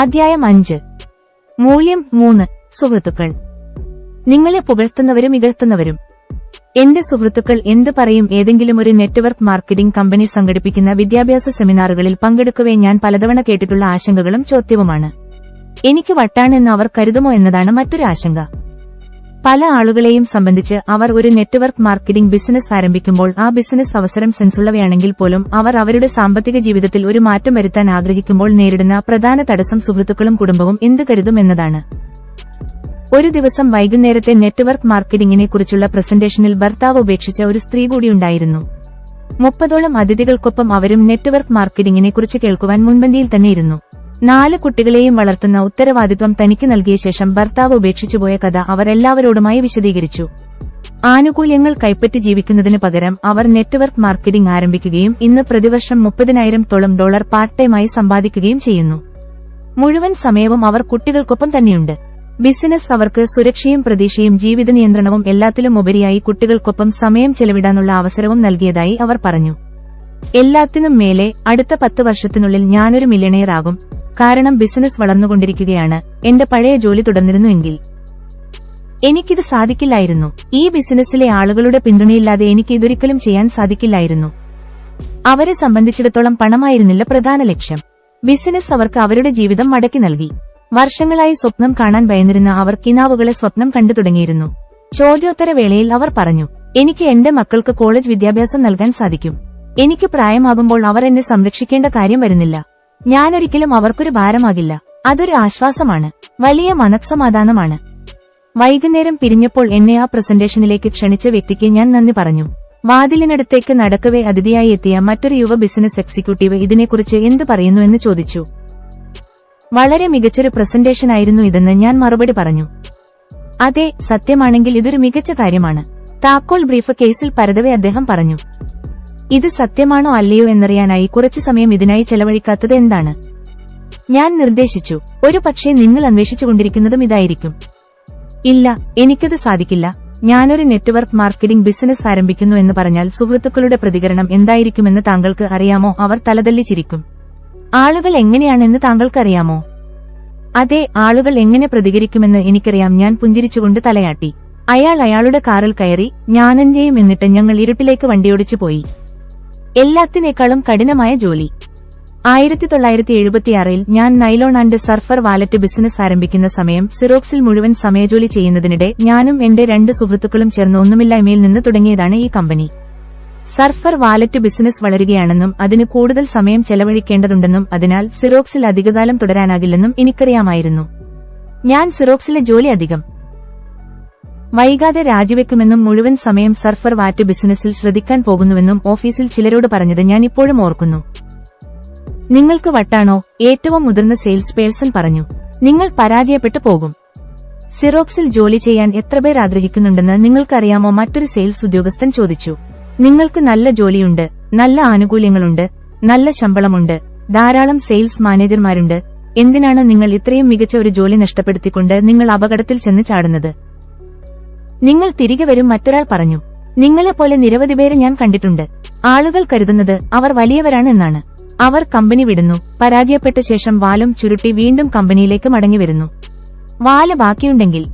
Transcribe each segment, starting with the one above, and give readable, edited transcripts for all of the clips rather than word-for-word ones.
അധ്യായം 5. മൂല്യം 3. സുഹൃത്തുക്കൾ. നിങ്ങളെ പുകഴ്ത്തുന്നവരും ഇകഴ്ത്തുന്നവരും. എന്റെ സുഹൃത്തുക്കൾ എന്ത് പറയും? ഏതെങ്കിലും ഒരു നെറ്റ്വർക്ക് മാർക്കറ്റിംഗ് കമ്പനി സംഘടിപ്പിക്കുന്ന വിദ്യാഭ്യാസ സെമിനാറുകളിൽ പങ്കെടുക്കവേ ഞാൻ പലതവണ കേട്ടിട്ടുള്ള ആശങ്കകളും ചോദ്യവുമാണ്. എനിക്ക് വട്ടാണ് എന്ന് അവർ കരുതുമോ എന്നതാണ് മറ്റൊരു ആശങ്ക. പല ആളുകളെയും സംബന്ധിച്ച് അവർ ഒരു നെറ്റ്വർക്ക് മാർക്കറ്റിംഗ് ബിസിനസ് ആരംഭിക്കുമ്പോൾ ആ ബിസിനസ് അവസരം സെൻസുള്ളവയാണെങ്കിൽ പോലും അവർ അവരുടെ സാമ്പത്തിക ജീവിതത്തിൽ ഒരു മാറ്റം വരുത്താൻ ആഗ്രഹിക്കുമ്പോൾ നേരിടുന്ന പ്രധാന തടസ്സം സുഹൃത്തുക്കളും കുടുംബവും എന്ത് കരുതും എന്നതാണ്. ഒരു ദിവസം വൈകുന്നേരത്തെ നെറ്റ്വർക്ക് മാർക്കറ്റിംഗിനെ കുറിച്ചുള്ള പ്രസന്റേഷനിൽ ഭർത്താവ് ഉപേക്ഷിച്ച ഒരു സ്ത്രീ കൂടിയുണ്ടായിരുന്നു. 30ഓളം അതിഥികൾക്കൊപ്പം അവരും നെറ്റ്വർക്ക് മാർക്കറ്റിംഗിനെ കുറിച്ച് കേൾക്കുവാൻ മുൻപന്തിയിൽ തന്നെയിരുന്നു. 4 കുട്ടികളെയും വളർത്തുന്ന ഉത്തരവാദിത്വം തനിക്ക് നൽകിയ ശേഷം ഭർത്താവ് ഉപേക്ഷിച്ചുപോയ കഥ അവർ എല്ലാവരോടുമായി വിശദീകരിച്ചു. ആനുകൂല്യങ്ങൾ കൈപ്പറ്റി ജീവിക്കുന്നതിന് പകരം അവർ നെറ്റ്വർക്ക് മാർക്കറ്റിംഗ് ആരംഭിക്കുകയും ഇന്ന് പ്രതിവർഷം $30,000 പാർട്ട് ടൈമായി സമ്പാദിക്കുകയും ചെയ്യുന്നു. മുഴുവൻ സമയവും അവർ കുട്ടികൾക്കൊപ്പം തന്നെയുണ്ട്. ബിസിനസ് അവർക്ക് സുരക്ഷയും പ്രതീക്ഷയും ജീവിത നിയന്ത്രണവും എല്ലാത്തിലും ഉപരിയായി കുട്ടികൾക്കൊപ്പം സമയം ചെലവിടാനുള്ള അവസരവും നൽകിയതായി അവർ പറഞ്ഞു. എല്ലാത്തിനും മേലെ അടുത്ത 10 വർഷത്തിനുള്ളിൽ ഞാനൊരു മില്യണയർ ആകും. കാരണം ബിസിനസ് വളർന്നുകൊണ്ടിരിക്കുകയാണ്. എന്റെ പഴയ ജോലി തുടർന്നിരുന്നുവെങ്കിൽ എനിക്കിത് സാധിക്കില്ലായിരുന്നു. ഈ ബിസിനസ്സിലെ ആളുകളുടെ പിന്തുണയില്ലാതെ എനിക്ക് ഇതൊരിക്കലും ചെയ്യാൻ സാധിക്കില്ലായിരുന്നു. അവരെ സംബന്ധിച്ചിടത്തോളം പണമായിരുന്നില്ല പ്രധാന ലക്ഷ്യം. ബിസിനസ് അവർക്ക് അവരുടെ ജീവിതം മടക്കി നൽകി. വർഷങ്ങളായി സ്വപ്നം കാണാൻ ഭയന്നിരുന്ന അവർ കിനാവുകളെ സ്വപ്നം കണ്ടു തുടങ്ങിയിരുന്നു. ചോദ്യോത്തര വേളയിൽ അവർ പറഞ്ഞു, എനിക്ക് എന്റെ മക്കൾക്ക് കോളേജ് വിദ്യാഭ്യാസം നൽകാൻ സാധിക്കും. എനിക്ക് പ്രായമാകുമ്പോൾ അവർ എന്നെ സംരക്ഷിക്കേണ്ട കാര്യം വരുന്നില്ല. ഞാനൊരിക്കലും അവർക്കൊരു ഭാരമാകില്ല. അതൊരു ആശ്വാസമാണ്. വലിയ മനസ്സമാധാനമാണ്. വൈകുന്നേരം പിരിഞ്ഞപ്പോൾ എന്നെ ആ പ്രസന്റേഷനിലേക്ക് ക്ഷണിച്ച വ്യക്തിക്ക് ഞാൻ നന്ദി പറഞ്ഞു. വാതിലിനടുത്തേക്ക് നടക്കവേ അതിഥിയായി എത്തിയ മറ്റൊരു യുവ ബിസിനസ് എക്സിക്യൂട്ടീവ് ഇതിനെക്കുറിച്ച് എന്ത് പറയുന്നു എന്ന് ചോദിച്ചു. വളരെ മികച്ചൊരു പ്രസന്റേഷനായിരുന്നു ഇതെന്ന് ഞാൻ മറുപടി പറഞ്ഞു. അതെ, സത്യമാണെങ്കിൽ ഇതൊരു മികച്ച കാര്യമാണ്. താക്കോൽ ബ്രീഫ് കേസിൽ പരതവേ അദ്ദേഹം പറഞ്ഞു. ഇത് സത്യമാണോ അല്ലയോ എന്നറിയാനായി കുറച്ചു സമയം ഇതിനായി ചെലവഴിക്കാത്തത് എന്താണ്? ഞാൻ നിർദ്ദേശിച്ചു. ഒരു പക്ഷേ നിങ്ങൾ അന്വേഷിച്ചുകൊണ്ടിരിക്കുന്നതും ഇതായിരിക്കും. ഇല്ല, എനിക്കത് സാധിക്കില്ല. ഞാനൊരു നെറ്റ്വർക്ക് മാർക്കറ്റിംഗ് ബിസിനസ് ആരംഭിക്കുന്നു എന്ന് പറഞ്ഞാൽ സുഹൃത്തുക്കളുടെ പ്രതികരണം എന്തായിരിക്കുമെന്ന് താങ്കൾക്ക് അറിയാമോ? അവർ തലതല്ലി ചിരിക്കും. ആളുകൾ എങ്ങനെയാണെന്ന് താങ്കൾക്കറിയാമോ? അതെ, ആളുകൾ എങ്ങനെ പ്രതികരിക്കുമെന്ന് എനിക്കറിയാം. ഞാൻ പുഞ്ചിരിച്ചുകൊണ്ട് തലയാട്ടി. അയാളുടെ കാറിൽ കയറി. ഞാനെന്റെയും എന്നിട്ട് ഞങ്ങൾ ഇരുട്ടിലേക്ക് വണ്ടിയോടിച്ചു പോയി. എല്ലാത്തിനേക്കാളും കഠിനമായ ജോലി. 1976-ൽ ഞാൻ nylon and surfer wallet business ആരംഭിക്കുന്ന സമയം സിറോക്സിൽ മുഴുവൻ സമയജോലി ചെയ്യുന്നതിനിടെ ഞാനും എന്റെ 2 സുഹൃത്തുക്കളും ചേർന്ന് ഒന്നുമില്ലായ്മയിൽ നിന്ന് തുടങ്ങിയതാണ് ഈ കമ്പനി. സർഫർ വാലറ്റ് ബിസിനസ് വളരുകയാണെന്നും അതിന് കൂടുതൽ സമയം ചെലവഴിക്കേണ്ടതുണ്ടെന്നും അതിനാൽ സിറോക്സിൽ അധികകാലം തുടരാനാകില്ലെന്നും എനിക്കറിയാമായിരുന്നു. ഞാൻ സിറോക്സിലെ ജോലി അധികം വൈകാതെ രാജിവെക്കുമെന്നും മുഴുവൻ സമയം സർഫർ വാറ്റ് ബിസിനസ്സിൽ ശ്രദ്ധിക്കാൻ പോകുന്നുവെന്നും ഓഫീസിൽ ചിലരോട് പറഞ്ഞത് ഞാൻ ഇപ്പോഴും ഓർക്കുന്നു. നിങ്ങൾക്ക് വട്ടാണോ? ഏറ്റവും മുതിർന്ന സെയിൽസ് പേഴ്സൺ പറഞ്ഞു. നിങ്ങൾ പരാജയപ്പെട്ടു പോകും. സിറോക്സിൽ ജോലി ചെയ്യാൻ എത്ര പേർ ആഗ്രഹിക്കുന്നുണ്ടെന്ന് നിങ്ങൾക്കറിയാമോ? മറ്റൊരു സെയിൽസ് ഉദ്യോഗസ്ഥൻ ചോദിച്ചു. നിങ്ങൾക്ക് നല്ല ജോലിയുണ്ട്, നല്ല ആനുകൂല്യങ്ങളുണ്ട്, നല്ല ശമ്പളമുണ്ട്, ധാരാളം സെയിൽസ് മാനേജർമാരുണ്ട്. എന്തിനാണ് നിങ്ങൾ ഇത്രയും മികച്ച ഒരു ജോലി നഷ്ടപ്പെടുത്തിക്കൊണ്ട് നിങ്ങൾ അപകടത്തിൽ ചെന്ന് ചാടുന്നത്? നിങ്ങൾ തിരികെ വരും. മറ്റൊരാൾ പറഞ്ഞു. നിങ്ങളെപ്പോലെ നിരവധി പേരെ ഞാൻ കണ്ടിട്ടുണ്ട്. ആളുകൾ കരുതുന്നത് അവർ വലിയവരാണ് എന്നാണ്. അവർ കമ്പനി വിടുന്നു. പരാജയപ്പെട്ട ശേഷം വാലും ചുരുട്ടി വീണ്ടും കമ്പനിയിലേക്ക് മടങ്ങിവരുന്നു. വാല് ബാക്കിയുണ്ടെങ്കിൽ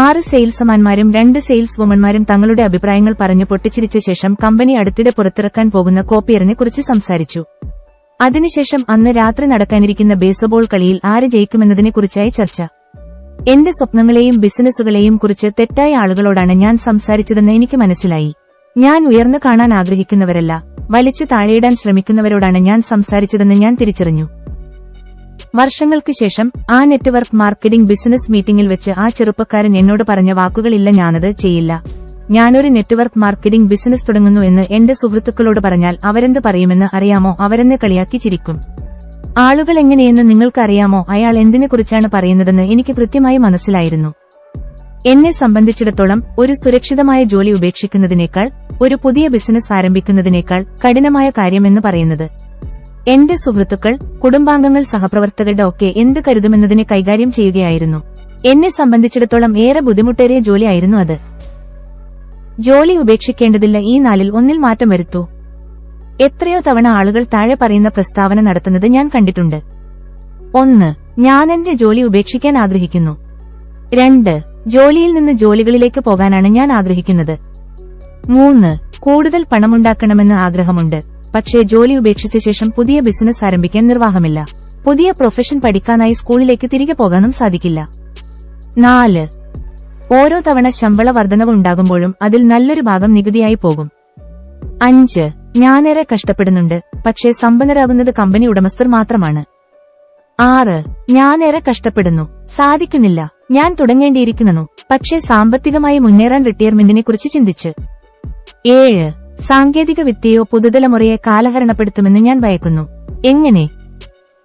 6 സെയിൽസ്മാൻമാരും 2 സെയിൽസ് വുമൺമാരും തങ്ങളുടെ അഭിപ്രായങ്ങൾ പറഞ്ഞു പൊട്ടിച്ചിരിച്ച ശേഷം കമ്പനി അടുത്തിടെ പുറത്തിറക്കാൻ പോകുന്ന കോപ്പിയറിനെ കുറിച്ച് സംസാരിച്ചു. അതിനുശേഷം അന്ന് രാത്രി നടക്കാനിരിക്കുന്ന ബേസ്ബോൾ കളിയിൽ ആര് ജയിക്കുമെന്നതിനെക്കുറിച്ചായി ചർച്ച. എന്റെ സ്വപ്നങ്ങളെയും ബിസിനസ്സുകളെയും കുറിച്ച് തെറ്റായ ആളുകളോടാണ് ഞാൻ സംസാരിച്ചതെന്ന് എനിക്ക് മനസ്സിലായി. ഞാൻ ഉയർന്നു കാണാൻ ആഗ്രഹിക്കുന്നവരല്ല, വലിച്ചു താഴെയിടാൻ ശ്രമിക്കുന്നവരോടാണ് ഞാൻ സംസാരിച്ചതെന്ന് ഞാൻ തിരിച്ചറിഞ്ഞു. വർഷങ്ങൾക്ക് ശേഷം ആ നെറ്റ്വർക്ക് മാർക്കറ്റിംഗ് ബിസിനസ് മീറ്റിംഗിൽ വെച്ച് ആ ചെറുപ്പക്കാരൻ എന്നോട് പറഞ്ഞ വാക്കുകളില്ല, ഞാനത് ചെയ്യില്ല. ഞാനൊരു നെറ്റ്വർക്ക് മാർക്കറ്റിംഗ് ബിസിനസ് തുടങ്ങുന്നു എന്ന് എന്റെ സുഹൃത്തുക്കളോട് പറഞ്ഞാൽ അവരെന്ത് പറയുമെന്ന് അറിയാമോ? അവരെന്നെ കളിയാക്കി ചിരിക്കും. ആളുകൾ എങ്ങനെയെന്ന് നിങ്ങൾക്കറിയാമോ? അയാൾ എന്തിനെക്കുറിച്ചാണ് പറയുന്നതെന്ന് എനിക്ക് കൃത്യമായി മനസ്സിലായിരുന്നു. എന്നെ സംബന്ധിച്ചിടത്തോളം ഒരു സുരക്ഷിതമായ ജോലി ഉപേക്ഷിക്കുന്നതിനേക്കാൾ ഒരു പുതിയ ബിസിനസ് ആരംഭിക്കുന്നതിനേക്കാൾ കഠിനമായ കാര്യമെന്ന് പറയുന്നത്. എന്റെ സുഹൃത്തുക്കൾ, കുടുംബാംഗങ്ങൾ, സഹപ്രവർത്തകരുടെ ഒക്കെ എന്ത് കരുതുമെന്നതിനെ കൈകാര്യം ചെയ്യുകയായിരുന്നു. എന്നെ സംബന്ധിച്ചിടത്തോളം ഏറെ ബുദ്ധിമുട്ടേറിയ ജോലിയായിരുന്നു അത്. ജോലി ഉപേക്ഷിക്കേണ്ടതില്ല. ഈ 4ൽ 1 മാറ്റം വരുത്തൂ. എത്രയോ തവണ ആളുകൾ താഴെ പറയുന്ന പ്രസ്താവന നടത്തുന്നത് ഞാൻ കണ്ടിട്ടുണ്ട്. 1. ഞാൻ എന്റെ ജോലി ഉപേക്ഷിക്കാൻ ആഗ്രഹിക്കുന്നു. 2 ജോലിയിൽ നിന്ന് ജോലികളിലേക്ക് പോകാനാണ് ഞാൻ ആഗ്രഹിക്കുന്നത്. 3 കൂടുതൽ പണമുണ്ടാക്കണമെന്ന് ആഗ്രഹമുണ്ട്, പക്ഷേ ജോലി ഉപേക്ഷിച്ച ശേഷം പുതിയ ബിസിനസ് ആരംഭിക്കാൻ നിർവാഹമില്ല. പുതിയ പ്രൊഫഷൻ പഠിക്കാനായി സ്കൂളിലേക്ക് തിരികെ പോകാനും സാധിക്കില്ല. 4 ഓരോ തവണ ശമ്പള വർധനവ് ഉണ്ടാകുമ്പോഴും അതിൽ നല്ലൊരു ഭാഗം നികുതിയായി പോകും. 5 ഞാനേറെ കഷ്ടപ്പെടുന്നുണ്ട്, പക്ഷേ സമ്പന്നരാകുന്നത് കമ്പനി ഉടമസ്ഥർ മാത്രമാണ്. 6 ഞാനേറെ കഷ്ടപ്പെടുന്നു, സാധിക്കുന്നില്ല, ഞാൻ തുടങ്ങേണ്ടിയിരിക്കുന്നു, പക്ഷേ സാമ്പത്തികമായി മുന്നേറാൻ റിട്ടയർമെന്റിനെ കുറിച്ച് ചിന്തിച്ച്. 7 സാങ്കേതിക വിദ്യയോ പുതുതലമുറയെ കാലഹരണപ്പെടുത്തുമെന്ന് ഞാൻ ഭയക്കുന്നു. എങ്ങനെ?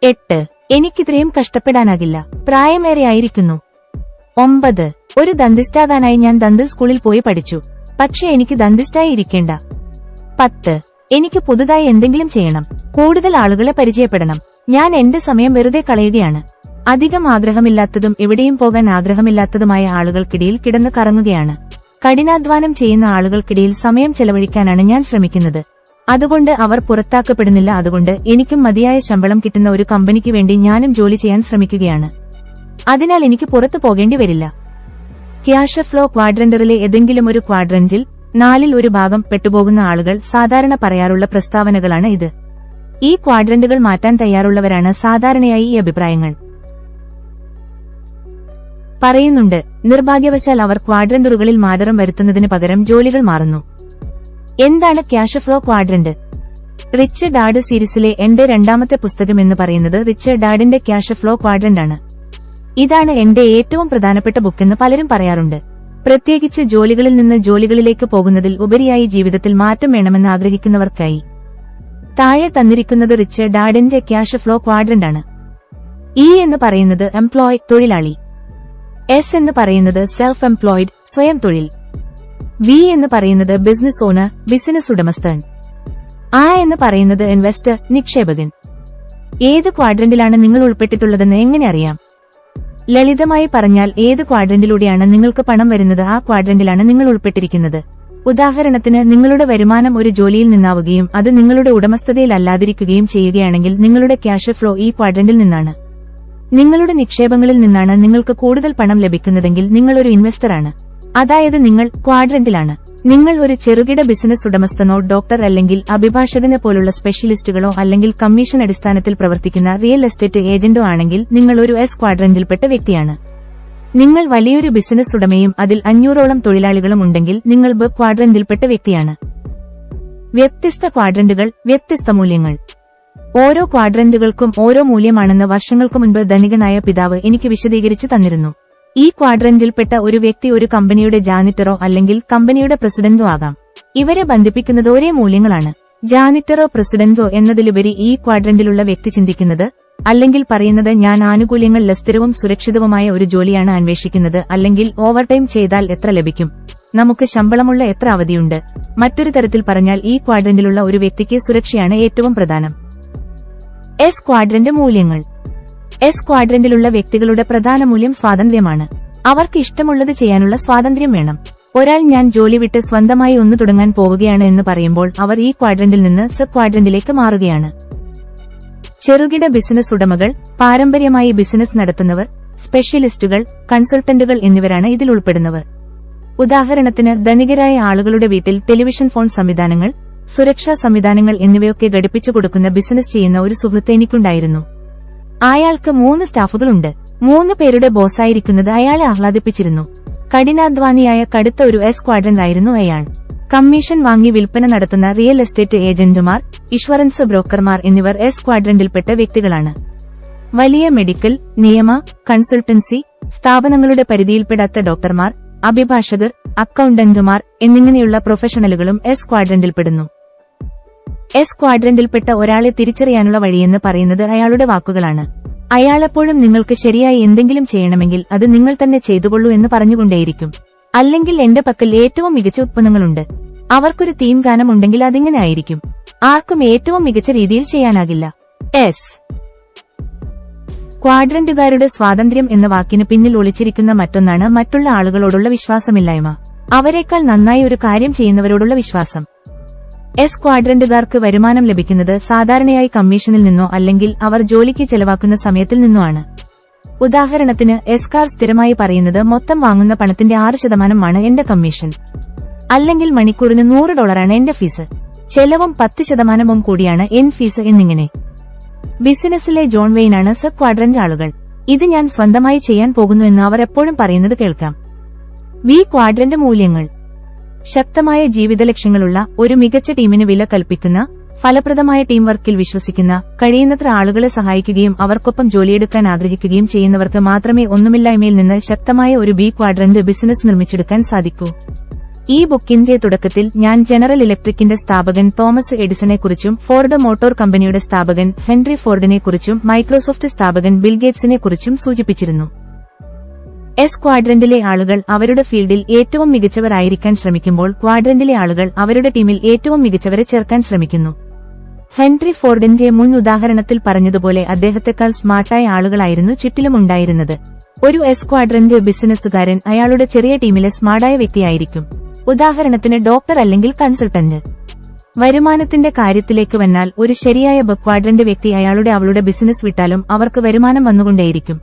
8 എനിക്കിത്രയും കഷ്ടപ്പെടാനാകില്ല, പ്രായമേറെ ആയിരിക്കുന്നു. 9 ഒരു ദന്തിസ്റ്റാകാനായി ഞാൻ ദന്തൽ സ്കൂളിൽ പോയി പഠിച്ചു, പക്ഷേ എനിക്ക് ദന്തിസ്റ്റായി ഇരിക്കേണ്ട. 10 എനിക്ക് പുതുതായി എന്തെങ്കിലും ചെയ്യണം, കൂടുതൽ ആളുകളെ പരിചയപ്പെടണം. ഞാൻ എന്റെ സമയം വെറുതെ കളയുകയാണ്. അധികം ആഗ്രഹമില്ലാത്തതും എവിടെയും പോകാൻ ആഗ്രഹമില്ലാത്തതുമായ ആളുകൾക്കിടയിൽ കിടന്ന് കറങ്ങുകയാണ്. കഠിനാധ്വാനം ചെയ്യുന്ന ആളുകൾക്കിടയിൽ സമയം ചെലവഴിക്കാനാണ് ഞാൻ ശ്രമിക്കുന്നത്. അതുകൊണ്ട് അവർ പുറത്താക്കപ്പെടുന്നില്ല. അതുകൊണ്ട് എനിക്കും മതിയായ ശമ്പളം കിട്ടുന്ന ഒരു കമ്പനിക്ക് വേണ്ടി ഞാനും ജോലി ചെയ്യാൻ ശ്രമിക്കുകയാണ്. അതിനാൽ എനിക്ക് പുറത്തു പോകേണ്ടി വരില്ല. ക്യാഷ് ഫ്ലോ ക്വാഡ്രന്റിലെ ഏതെങ്കിലും ഒരു ക്വാഡ്രന്റിൽ 4ൽ 1 ഭാഗം പെട്ടുപോകുന്ന ആളുകൾ സാധാരണ പറയാറുള്ള പ്രസ്താവനകളാണ് ഇത്. ഈ ക്വാഡ്രന്റുകൾ മാറ്റാൻ തയ്യാറുള്ളവരാണ് സാധാരണയായി ഈ അഭിപ്രായങ്ങൾ പറയുന്നുണ്ട്. നിർഭാഗ്യവശാൽ അവർ ക്വാഡ്രന്റുകളിൽ മാറ്റം വരുത്തുന്നതിന് പകരം ജോലികൾ മാറുന്നു. എന്താണ് cash flow quadrant? Rich dad സീരീസിലെ എന്റെ 2ാമത്തെ പുസ്തകം എന്ന് പറയുന്നത് റിച്ച് ഡാഡിന്റെ ക്യാഷ് ഫ്ലോ ക്വാഡ്രന്റ് ആണ്. ഇതാണ് എന്റെ ഏറ്റവും പ്രധാനപ്പെട്ട ബുക്കെന്ന് പലരും പറയാറുണ്ട്. പ്രത്യേകിച്ച് ജോലികളിൽ നിന്ന് ജോലികളിലേക്ക് പോകുന്നതിൽ ഉപരിയായി ജീവിതത്തിൽ മാറ്റം വേണമെന്ന് ആഗ്രഹിക്കുന്നവർക്കായി. താഴെ തന്നിരിക്കുന്നത് റിച്ച് ഡാഡിന്റെ ക്യാഷ് ഫ്ലോ ക്വാഡ്രന്റ് ആണ്. ഇ എന്ന് പറയുന്നത് എംപ്ലോയ്, തൊഴിലാളി. എസ് എന്ന് പറയുന്നത് സെൽഫ് എംപ്ലോയിഡ്, സ്വയം തൊഴിൽ. വി എന്ന് പറയുന്നത് ബിസിനസ് ഓണർ, ബിസിനസ് ഉടമസ്ഥൻ. ആ എന്ന് പറയുന്നത് ഇൻവെസ്റ്റർ, നിക്ഷേപകൻ. ഏത് ക്വാഡ്രന്റിലാണ് നിങ്ങൾ ഉൾപ്പെട്ടിട്ടുള്ളതെന്ന് എങ്ങനെ അറിയാം? ലളിതമായി പറഞ്ഞാൽ ഏത് ക്വാഡ്രന്റിലൂടെയാണ് നിങ്ങൾക്ക് പണം വരുന്നത് ആ ക്വാഡ്രന്റിലാണ് നിങ്ങൾ ഉൾപ്പെട്ടിരിക്കുന്നത്. ഉദാഹരണത്തിന് നിങ്ങളുടെ വരുമാനം ഒരു ജോലിയിൽ നിന്നാവുകയും അത് നിങ്ങളുടെ ഉടമസ്ഥതയിലല്ലാതിരിക്കുകയും ചെയ്യുകയാണെങ്കിൽ നിങ്ങളുടെ ക്യാഷ് ഫ്ലോ ഈ ക്വാഡ്രന്റിൽ നിന്നാണ്. നിങ്ങളുടെ നിക്ഷേപങ്ങളിൽ നിന്നാണ് നിങ്ങൾക്ക് കൂടുതൽ പണം ലഭിക്കുന്നതെങ്കിൽ നിങ്ങൾ ഒരു ഇൻവെസ്റ്ററാണ്, അതായത് നിങ്ങൾ ക്വാഡ്രന്റിലാണ്. നിങ്ങൾ ഒരു ചെറുകിട ബിസിനസ് ഉടമസ്ഥനോ ഡോക്ടർ അല്ലെങ്കിൽ അഭിഭാഷകനെ പോലുള്ള സ്പെഷ്യലിസ്റ്റുകളോ അല്ലെങ്കിൽ കമ്മീഷൻ അടിസ്ഥാനത്തിൽ പ്രവർത്തിക്കുന്ന റിയൽ എസ്റ്റേറ്റ് ഏജന്റോ ആണെങ്കിൽ നിങ്ങൾ ഒരു എസ് ക്വാഡ്രന്റിൽപ്പെട്ട വ്യക്തിയാണ്. നിങ്ങൾ വലിയൊരു ബിസിനസ് ഉടമയും അതിൽ 500ഓളം തൊഴിലാളികളും ഉണ്ടെങ്കിൽ നിങ്ങൾ ബി ക്വാഡ്രന്റിൽപ്പെട്ട വ്യക്തിയാണ്. വ്യത്യസ്ത ക്വാഡ്രന്റുകൾ, വ്യത്യസ്ത മൂല്യങ്ങൾ. ഓരോ ക്വാഡ്രന്റുകൾക്കും ഓരോ മൂല്യമാണെന്ന് വർഷങ്ങൾക്ക് മുൻപ് ധനികനായ പിതാവ് എനിക്ക് വിശദീകരിച്ചു തന്നിരുന്നു. ഈ ക്വാഡ്രന്റിൽപ്പെട്ട ഒരു വ്യക്തി ഒരു കമ്പനിയുടെ ജാനിറ്ററോ അല്ലെങ്കിൽ കമ്പനിയുടെ പ്രസിഡന്റോ ആകാം. ഇവരെ ബന്ധിപ്പിക്കുന്നത് ഒരേ മൂല്യങ്ങളാണ്. ജാനിറ്ററോ പ്രസിഡന്റോ എന്നതിലുപരി ഈ ക്വാഡ്രന്റിലുള്ള വ്യക്തി ചിന്തിക്കുന്നത് അല്ലെങ്കിൽ പറയുന്നത് ഞാൻ ആനുകൂല്യങ്ങൾ സ്ഥിരവും സുരക്ഷിതവുമായ ഒരു ജോലിയാണ് അന്വേഷിക്കുന്നത്, അല്ലെങ്കിൽ ഓവർടൈം ചെയ്താൽ എത്ര ലഭിക്കും, നമുക്ക് ശമ്പളമുള്ള എത്ര അവധിയുണ്ട്. മറ്റൊരു തരത്തിൽ പറഞ്ഞാൽ ഈ ക്വാഡ്രന്റിലുള്ള ഒരു വ്യക്തിക്ക് സുരക്ഷയാണ് ഏറ്റവും പ്രധാനം. എസ് ക്വാഡ്രന്റ് മൂല്യങ്ങൾ. എസ് ക്വാഡ്രന്റിലുള്ള വ്യക്തികളുടെ പ്രധാന മൂല്യം സ്വാതന്ത്ര്യമാണ്. അവർക്ക് ഇഷ്ടമുള്ളത് ചെയ്യാനുള്ള സ്വാതന്ത്ര്യം വേണം. ഒരാൾ ഞാൻ ജോലി വിട്ട് സ്വന്തമായി ഒന്ന് തുടങ്ങാൻ പോവുകയാണ് എന്ന് പറയുമ്പോൾ അവർ ഈ ക്വാഡ്രന്റിൽ നിന്ന് സ ക്വാഡ്രന്റിലേക്ക് മാറുകയാണ്. ചെറുകിട ബിസിനസ് ഉടമകൾ, പാരമ്പര്യമായി ബിസിനസ് നടത്തുന്നവർ, സ്പെഷ്യലിസ്റ്റുകൾ, കൺസൾട്ടന്റുകൾ എന്നിവരാണ് ഇതിൽ ഉൾപ്പെടുന്നവർ. ഉദാഹരണത്തിന് ധനികരായ ആളുകളുടെ വീട്ടിൽ ടെലിവിഷൻ ഫോൺ സംവിധാനങ്ങൾ, സുരക്ഷാ സംവിധാനങ്ങൾ എന്നിവയൊക്കെ ഘടിപ്പിച്ചു കൊടുക്കുന്ന ബിസിനസ് ചെയ്യുന്ന ഒരു സുഹൃത്ത് എനിക്കുണ്ടായിരുന്നു. അയാൾക്ക് 3 സ്റ്റാഫുകളുണ്ട്. 3 പേരുടെ ബോസായിരിക്കുന്നത് അയാളെ ആഹ്ലാദിപ്പിച്ചിരുന്നു. കഠിനാധ്വാനിയായ കടുത്ത ഒരു എസ് ക്വാഡ്രന്റ് ആയിരുന്നു അയാൾ. കമ്മീഷൻ വാങ്ങി വിൽപ്പന നടത്തുന്ന റിയൽ എസ്റ്റേറ്റ് ഏജന്റുമാർ, ഇൻഷുറൻസ് ബ്രോക്കർമാർ എന്നിവർ എസ് ക്വാഡ്രന്റിൽപ്പെട്ട വ്യക്തികളാണ്. വലിയ മെഡിക്കൽ, നിയമ, കൺസൾട്ടൻസി സ്ഥാപനങ്ങളുടെ പരിധിയിൽപ്പെടാത്ത ഡോക്ടർമാർ, അഭിഭാഷകർ, അക്കൌണ്ടന്റുമാർ എന്നിങ്ങനെയുള്ള പ്രൊഫഷണലുകളും എസ് ക്വാഡ്രന്റിൽപ്പെടുന്നു. എസ് ക്വാഡ്രന്റിൽപ്പെട്ട ഒരാളെ തിരിച്ചറിയാനുള്ള വഴിയെന്ന് പറയുന്നത് അയാളുടെ വാക്കുകളാണ്. അയാളെപ്പോഴും നിങ്ങൾക്ക് ശരിയായി എന്തെങ്കിലും ചെയ്യണമെങ്കിൽ അത് നിങ്ങൾ തന്നെ ചെയ്തുകൊള്ളൂ എന്ന് പറഞ്ഞുകൊണ്ടേയിരിക്കും. അല്ലെങ്കിൽ എന്റെ പക്കൽ ഏറ്റവും മികച്ച ഉത്പന്നങ്ങളുണ്ട്. അവർക്കൊരു തീം ഗാനം ഉണ്ടെങ്കിൽ അതിങ്ങനെ ആയിരിക്കും. ആർക്കും ഏറ്റവും മികച്ച രീതിയിൽ ചെയ്യാനാകില്ല. എസ് ക്വാഡ്രന്റുകാരുടെ സ്വാതന്ത്ര്യം എന്ന വാക്കിന് പിന്നിൽ ഒളിച്ചിരിക്കുന്ന മറ്റൊന്നാണ് മറ്റുള്ള ആളുകളോടുള്ള വിശ്വാസമില്ലായ്മ. അവരെക്കാൾ നന്നായി ഒരു കാര്യം ചെയ്യുന്നവരോടുള്ള വിശ്വാസം. എസ് ക്വാഡ്രന്റുകാർക്ക് വരുമാനം ലഭിക്കുന്നത് സാധാരണയായി കമ്മീഷനിൽ നിന്നോ അല്ലെങ്കിൽ അവർ ജോലിക്ക് ചെലവാക്കുന്ന സമയത്തിൽ നിന്നോ ആണ്. ഉദാഹരണത്തിന് എസ്കാർ സ്ഥിരമായി പറയുന്നത് മൊത്തം വാങ്ങുന്ന പണത്തിന്റെ 6% എന്റെ കമ്മീഷൻ. അല്ലെങ്കിൽ മണിക്കൂറിന് $100 എന്റെ ഫീസ്. ചെലവും 10% കൂടിയാണ് എൻ ഫീസ് എന്നിങ്ങനെ. ബിസിനസ്സിലെ ജോൺ വെയിനാണ് സബ് ക്വാഡ്രന്റ് ആളുകൾ. ഇത് ഞാൻ സ്വന്തമായി ചെയ്യാൻ പോകുന്നു എന്ന് അവർ എപ്പോഴും പറയുന്നത് കേൾക്കാം. ബി ക്വാഡ്രന്റ് മൂല്യങ്ങൾ: ശക്തമായ ജീവിത ലക്ഷ്യങ്ങളുള്ള, ഒരു മികച്ച ടീമിന് വില കൽപ്പിക്കുന്ന, ഫലപ്രദമായ ടീം വർക്കിൽ വിശ്വസിക്കുന്ന, കഴിയുന്നത്ര ആളുകളെ സഹായിക്കുകയും അവർക്കൊപ്പം ജോലിയെടുക്കാൻ ആഗ്രഹിക്കുകയും ചെയ്യുന്നവർക്ക് മാത്രമേ ഒന്നുമില്ലായ്മയിൽ നിന്ന് ശക്തമായ ഒരു ബി ക്വാഡ്രന്റ് ബിസിനസ് നിർമ്മിച്ചെടുക്കാൻ സാധിക്കൂ. ഈ ബുക്കിന്റെ തുടക്കത്തിൽ ഞാൻ ജനറൽ ഇലക്ട്രിക്കിന്റെ സ്ഥാപകൻ തോമസ് എഡിസണെക്കുറിച്ചും ഫോർഡ് മോട്ടോർ കമ്പനിയുടെ സ്ഥാപകൻ ഹെൻറി ഫോർഡിനെക്കുറിച്ചും മൈക്രോസോഫ്റ്റ് സ്ഥാപകൻ ബിൽ ഗേറ്റ്സിനെക്കുറിച്ചും സൂചിപ്പിച്ചിരുന്നു. എസ് ക്വാഡ്രന്റിലെ ആളുകൾ അവരുടെ ഫീൽഡിൽ ഏറ്റവും മികച്ചവർ ആയിരിക്കാൻ ശ്രമിക്കുമ്പോൾ ക്വാഡ്രന്റിലെ ആളുകൾ അവരുടെ ടീമിൽ ഏറ്റവും മികച്ചവരെ ചേർക്കാൻ ശ്രമിക്കുന്നു. ഹെൻറി ഫോർഡിന്റെ മുൻ ഉദാഹരണത്തിൽ പറഞ്ഞതുപോലെ അദ്ദേഹത്തെക്കാൾ സ്മാർട്ടായ ആളുകളായിരുന്നു ചുറ്റിലും ഉണ്ടായിരുന്നത്. ഒരു എസ് ക്വാഡ്രന്റ് ബിസിനസ്സുകാരൻ അയാളുടെ ചെറിയ ടീമിലെ സ്മാർട്ടായ വ്യക്തിയായിരിക്കും. ഉദാഹരണത്തിന് ഡോക്ടർ അല്ലെങ്കിൽ കൺസൾട്ടന്റ്. വരുമാനത്തിന്റെ കാര്യത്തിലേക്ക് വന്നാൽ ഒരു ശരിയായ ബി ക്വാഡ്രന്റ് വ്യക്തി അവളുടെ ബിസിനസ് വിട്ടാലും അവർക്ക് വരുമാനം വന്നുകൊണ്ടേയിരിക്കും.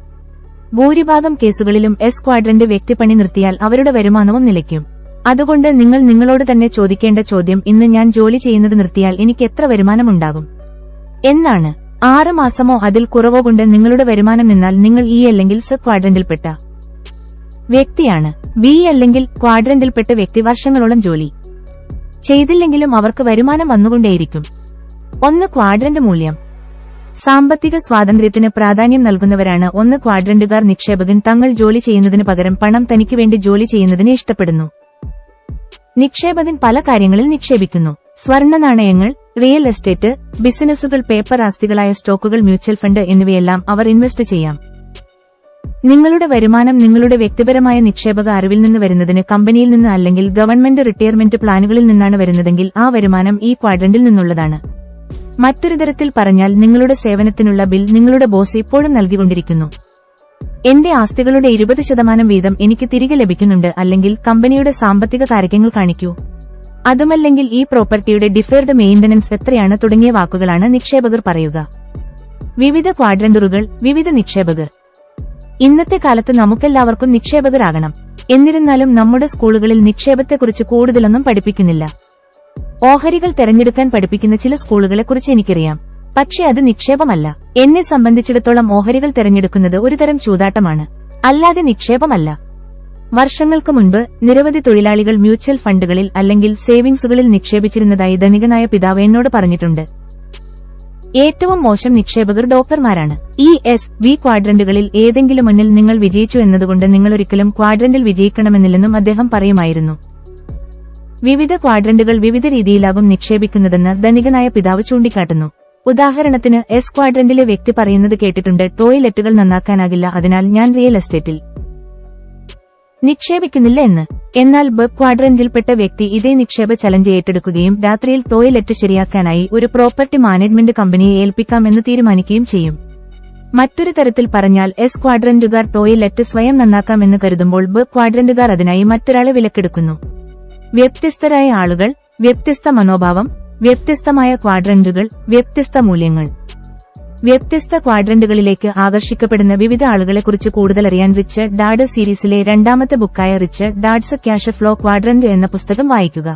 ഭൂരിഭാഗം കേസുകളിലും എസ് ക്വാഡ്രന്റ് വ്യക്തി പണി നിർത്തിയാൽ അവരുടെ വരുമാനവും നിലയ്ക്കും. അതുകൊണ്ട് നിങ്ങൾ നിങ്ങളോട് തന്നെ ചോദിക്കേണ്ട ചോദ്യം, ഇന്ന് ഞാൻ ജോലി ചെയ്യുന്നത് നിർത്തിയാൽ എനിക്ക് എത്ര വരുമാനമുണ്ടാകും എന്നാണ്. 6 മാസമോ അതിൽ കുറവോ കൊണ്ട് നിങ്ങളുടെ വരുമാനം നിന്നാൽ നിങ്ങൾ ഈ അല്ലെങ്കിൽ സബ് ക്വാഡ്രന്റിൽപ്പെട്ട വ്യക്തിയാണ്. ബി അല്ലെങ്കിൽ ക്വാഡ്രന്റിൽപ്പെട്ട വ്യക്തി വർഷങ്ങളോളം ജോലി ചെയ്തില്ലെങ്കിലും അവർക്ക് വരുമാനം വന്നുകൊണ്ടേയിരിക്കും. 1 ക്വാഡ്രന്റ് മൂല്യം: സാമ്പത്തിക സ്വാതന്ത്ര്യത്തിന് പ്രാധാന്യം നൽകുന്നവരാണ് 1 ക്വാഡ്രന്റുകാർ. നിക്ഷേപകൻ തങ്ങൾ ജോലി ചെയ്യുന്നതിന് പകരം പണം തനിക്ക് വേണ്ടി ജോലി ചെയ്യുന്നതിന് ഇഷ്ടപ്പെടുന്നു. നിക്ഷേപകൻ പല കാര്യങ്ങളിൽ നിക്ഷേപിക്കുന്നു: സ്വർണ്ണ നാണയങ്ങൾ, റിയൽ എസ്റ്റേറ്റ്, ബിസിനസ്സുകൾ, പേപ്പർ ആസ്തികളായ സ്റ്റോക്കുകൾ, മ്യൂച്വൽ ഫണ്ട് എന്നിവയെല്ലാം അവർ ഇൻവെസ്റ്റ് ചെയ്യാം. നിങ്ങളുടെ വരുമാനം നിങ്ങളുടെ വ്യക്തിപരമായ നിക്ഷേപക അറിവിൽ നിന്ന് വരുന്നതിന് കമ്പനിയിൽ നിന്ന് അല്ലെങ്കിൽ ഗവൺമെന്റ് റിട്ടയർമെന്റ് പ്ലാനുകളിൽ നിന്നാണ് വരുന്നതെങ്കിൽ ആ വരുമാനം ഈ ക്വാഡ്രന്റിൽ നിന്നുള്ളതാണ്. മറ്റൊരു തരത്തിൽ പറഞ്ഞാൽ നിങ്ങളുടെ സേവനത്തിനുള്ള ബിൽ നിങ്ങളുടെ ബോസ് ഇപ്പോഴും നൽകിക്കൊണ്ടിരിക്കുന്നു. എന്റെ ആസ്തികളുടെ 20% വീതം എനിക്ക് തിരികെ ലഭിക്കുന്നുണ്ട്, അല്ലെങ്കിൽ കമ്പനിയുടെ സാമ്പത്തിക കാര്യങ്ങൾ കാണിക്കൂ. അതുമല്ലെങ്കിൽ ഈ പ്രോപ്പർട്ടിയുടെ ഡിഫേർഡ് മെയിന്റനൻസ് എത്രയാണ് തുടങ്ങിയ വാക്കുകളാണ് നിക്ഷേപകർ പറയുക. വിവിധ ക്വാഡ്രന്റുകൾ, വിവിധ നിക്ഷേപകർ. ഇന്നത്തെ കാലത്ത് നമുക്കെല്ലാവർക്കും നിക്ഷേപകരാകണം. എന്നിരുന്നാലും നമ്മുടെ സ്കൂളുകളിൽ നിക്ഷേപത്തെക്കുറിച്ച് കൂടുതലൊന്നും പഠിപ്പിക്കുന്നില്ല. ഓഹരികൾ തെരഞ്ഞെടുക്കാൻ പഠിപ്പിക്കുന്ന ചില സ്കൂളുകളെക്കുറിച്ച് എനിക്കറിയാം. പക്ഷേ അത് നിക്ഷേപമല്ല. എന്നെ സംബന്ധിച്ചിടത്തോളം ഓഹരികൾ തെരഞ്ഞെടുക്കുന്നത് ഒരുതരം ചൂതാട്ടമാണ്, അല്ലാതെ നിക്ഷേപമല്ല. വർഷങ്ങൾക്ക് മുൻപ് നിരവധി തൊഴിലാളികൾ മ്യൂച്വൽ ഫണ്ടുകളിൽ അല്ലെങ്കിൽ സേവിംഗ്സുകളിൽ നിക്ഷേപിച്ചിരുന്നതായി ധനികനായ പിതാവ് എന്നോട് പറഞ്ഞിട്ടുണ്ട്. ഏറ്റവും മോശം നിക്ഷേപകർ ഡോക്ടർമാരാണ്. ഈ എസ്, ബി ക്വാഡ്രന്റുകളിൽ ഏതെങ്കിലും മുന്നിൽ നിങ്ങൾ വിജയിച്ചു എന്നതുകൊണ്ട് നിങ്ങളൊരിക്കലും ക്വാഡ്രന്റിൽ വിജയിക്കണമെന്നില്ലെന്നും അദ്ദേഹം പറയുമായിരുന്നു. വിവിധ ക്വാഡ്രന്റുകൾ വിവിധ രീതിയിലാകും നിക്ഷേപിക്കുന്നതെന്ന് ധനികനായ പിതാവ് ചൂണ്ടിക്കാട്ടുന്നു. ഉദാഹരണത്തിന് എസ് ക്വാഡ്രന്റിലെ വ്യക്തി പറയുന്നത് കേട്ടിട്ടുണ്ട്: ടോയ്ലറ്റുകൾ നന്നാക്കാനാകില്ല, അതിനാൽ ഞാൻ റിയൽ എസ്റ്റേറ്റിൽ നിക്ഷേപിക്കുന്നില്ല എന്ന്. എന്നാൽ ബി ക്വാഡ്രന്റിൽപ്പെട്ട വ്യക്തി ഇതേ നിക്ഷേപ ചലഞ്ച് ഏറ്റെടുക്കുകയും രാത്രിയിൽ ടോയ്ലറ്റ് ശരിയാക്കാനായി ഒരു പ്രോപ്പർട്ടി മാനേജ്മെന്റ് കമ്പനിയെ ഏൽപ്പിക്കാമെന്ന് തീരുമാനിക്കുകയും ചെയ്യും. മറ്റൊരു തരത്തിൽ പറഞ്ഞാൽ എസ് ക്വാഡ്രന്റുകാർ ടോയ്ലറ്റ് സ്വയം നന്നാക്കാമെന്ന് കരുതുമ്പോൾ ബി ക്വാഡ്രന്റുകാർ അതിനായി മറ്റൊരാളെ വിലക്കെടുക്കുന്നു. വ്യത്യസ്തരായ ആളുകൾ, വ്യത്യസ്ത മനോഭാവം, വ്യത്യസ്തമായ ക്വാഡ്രന്റുകൾ, വ്യത്യസ്ത മൂല്യങ്ങൾ. വ്യത്യസ്ത ക്വാഡ്രന്റുകളിലേക്ക് ആകർഷിക്കപ്പെടുന്ന വിവിധ ആളുകളെക്കുറിച്ച് കൂടുതലറിയാൻ റിച്ച് ഡാഡ് സീരീസിലെ 2ാമത്തെ ബുക്കായ rich dad's cash flow quadrant എന്ന പുസ്തകം വായിക്കുക.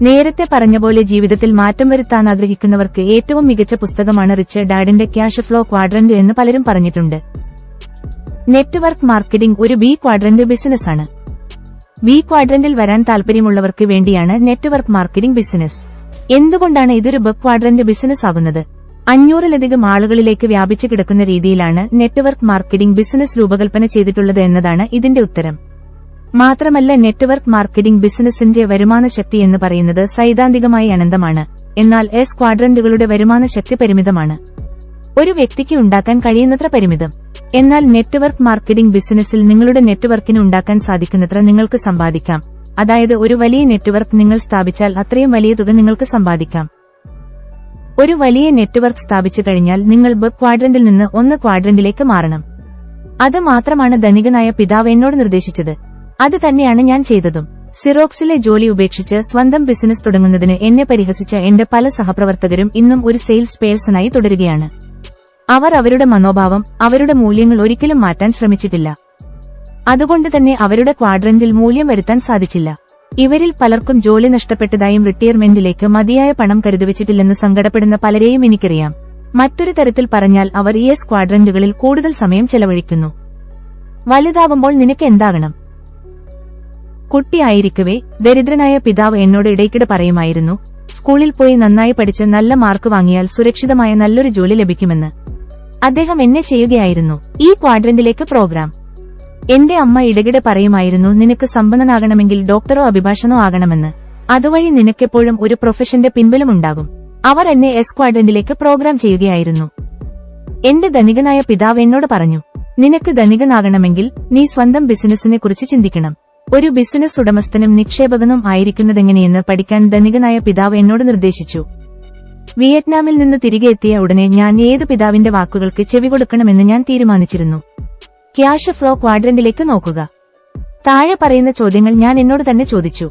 നേരത്തെ പറഞ്ഞപോലെ ജീവിതത്തിൽ മാറ്റം വരുത്താൻ ആഗ്രഹിക്കുന്നവർക്ക് ഏറ്റവും മികച്ച പുസ്തകമാണ് റിച്ച് ഡാഡിന്റെ ക്യാഷ് ഫ്ലോ ക്വാഡ്രന്റ് എന്ന് പലരും പറഞ്ഞിട്ടുണ്ട്. നെറ്റ്വർക്ക് മാർക്കറ്റിംഗ് ഒരു ബി ക്വാഡ്രന്റ് ബിസിനസ്സാണ്. ബി ക്വാഡ്രന്റിൽ വരാൻ താൽപര്യമുള്ളവർക്ക് വേണ്ടിയാണ് നെറ്റ്വർക്ക് മാർക്കറ്റിംഗ് ബിസിനസ്. എന്തുകൊണ്ടാണ് ഇതൊരു ബി ക്വാഡ്രന്റ് ബിസിനസ് ആകുന്നത്? 500-ലധികം ആളുകളിലേക്ക് വ്യാപിച്ചു കിടക്കുന്ന രീതിയിലാണ് നെറ്റ്വർക്ക് മാർക്കറ്റിംഗ് ബിസിനസ് രൂപകൽപ്പന ചെയ്തിട്ടുള്ളത് എന്നതാണ് ഇതിന്റെ ഉത്തരം. മാത്രമല്ല, നെറ്റ്വർക്ക് മാർക്കറ്റിംഗ് ബിസിനസിന്റെ വരുമാന ശക്തി എന്ന് പറയുന്നത് സൈദ്ധാന്തികമായി അനന്തമാണ്. എന്നാൽ എസ് ക്വാഡ്രന്റുകളുടെ വരുമാന ശക്തി പരിമിതമാണ്. ഒരു വ്യക്തിക്ക് ഉണ്ടാക്കാൻ കഴിയുന്നത്ര പരിമിതം. എന്നാൽ നെറ്റ്വർക്ക് മാർക്കറ്റിംഗ് ബിസിനസ്സിൽ നിങ്ങളുടെ നെറ്റ്വർക്കിന് ഉണ്ടാക്കാൻ സാധിക്കുന്നത്ര നിങ്ങൾക്ക് സമ്പാദിക്കാം. അതായത് ഒരു വലിയ നെറ്റ്വർക്ക് നിങ്ങൾ സ്ഥാപിച്ചാൽ അത്രയും വലിയ തുക നിങ്ങൾക്ക് സമ്പാദിക്കാം. ഒരു വലിയ നെറ്റ്വർക്ക് സ്ഥാപിച്ചു കഴിഞ്ഞാൽ നിങ്ങൾ ബി ക്വാഡ്രന്റിൽ നിന്ന് 1 ക്വാഡ്രന്റിലേക്ക് മാറണം. അത് മാത്രമാണ് ധനികനായ പിതാവ് എന്നോട് നിർദ്ദേശിച്ചത്. അത് തന്നെയാണ് ഞാൻ ചെയ്തതും. സിറോക്സിലെ ജോലി ഉപേക്ഷിച്ച് സ്വന്തം ബിസിനസ് തുടങ്ങുന്നതിന് എന്നെ പരിഹസിച്ച എന്റെ പല സഹപ്രവർത്തകരും ഇന്നും ഒരു സെയിൽസ് പേഴ്സണായി തുടരുകയാണ്. അവർ അവരുടെ മനോഭാവം, അവരുടെ മൂല്യങ്ങൾ ഒരിക്കലും മാറ്റാൻ ശ്രമിച്ചിട്ടില്ല. അതുകൊണ്ട് തന്നെ അവരുടെ ക്വാഡ്രന്റിൽ മൂല്യം വരുത്താൻ സാധിച്ചില്ല. ഇവരിൽ പലർക്കും ജോലി നഷ്ടപ്പെട്ടതായും റിട്ടയർമെന്റിലേക്ക് മതിയായ പണം കരുതിവച്ചിട്ടില്ലെന്ന് സങ്കടപ്പെടുന്ന പലരെയും എനിക്കറിയാം. മറ്റൊരു തരത്തിൽ പറഞ്ഞാൽ അവർ ഈ ക്വാഡ്രന്റുകളിൽ കൂടുതൽ സമയം ചെലവഴിക്കുന്നു. വലുതാകുമ്പോൾ നിനക്ക് എന്താകണം? കുട്ടിയായിരിക്കവേ ദരിദ്രനായ പിതാവ് എന്നോട് ഇടയ്ക്കിടെ പറയുമായിരുന്നു, സ്കൂളിൽ പോയി നന്നായി പഠിച്ച് നല്ല മാർക്ക് വാങ്ങിയാൽ സുരക്ഷിതമായ നല്ലൊരു ജോലി ലഭിക്കുമെന്ന്. അദ്ദേഹം എന്നെ ചെയ്യുകയായിരുന്നു ഈ ക്വാഡ്രന്റിലേക്ക് പ്രോഗ്രാം. എന്റെ അമ്മ ഇടയ്ക്കിടെ പറയുമായിരുന്നു, നിനക്ക് സമ്പന്നനാകണമെങ്കിൽ ഡോക്ടറോ അഭിഭാഷകനോ ആകണമെന്ന്. അതുവഴി നിനക്കെപ്പോഴും ഒരു പ്രൊഫഷന്റെ പിൻബലമുണ്ടാകും. അവർ എന്നെ ക്വാഡ്രന്റിലേക്ക് പ്രോഗ്രാം ചെയ്യുകയായിരുന്നു. എന്റെ ധനികനായ പിതാവ് എന്നോട് പറഞ്ഞു, നിനക്ക് ധനികനാകണമെങ്കിൽ നീ സ്വന്തം ബിസിനസിനെ കുറിച്ച് ചിന്തിക്കണം. ഒരു ബിസിനസ് ഉടമസ്ഥനും നിക്ഷേപകനും ആയിരിക്കുന്നതെങ്ങനെയെന്ന് പഠിക്കാൻ ധനികനായ പിതാവ് എന്നോട് നിർദ്ദേശിച്ചു. വിയറ്റ്നാമിൽ നിന്ന് തിരികെ എത്തിയ ഉടനെ ഞാൻ ഏത് പിതാവിന്റെ വാക്കുകൾക്ക് ചെവി കൊടുക്കണമെന്ന് ഞാൻ തീരുമാനിച്ചിരുന്നു. ക്യാഷ് ഫ്ലോ ക്വാഡ്രന്റിലേക്ക് നോക്കുക. താഴെ പറയുന്ന ചോദ്യങ്ങൾ ഞാൻ എന്നോട് തന്നെ ചോദിച്ചു.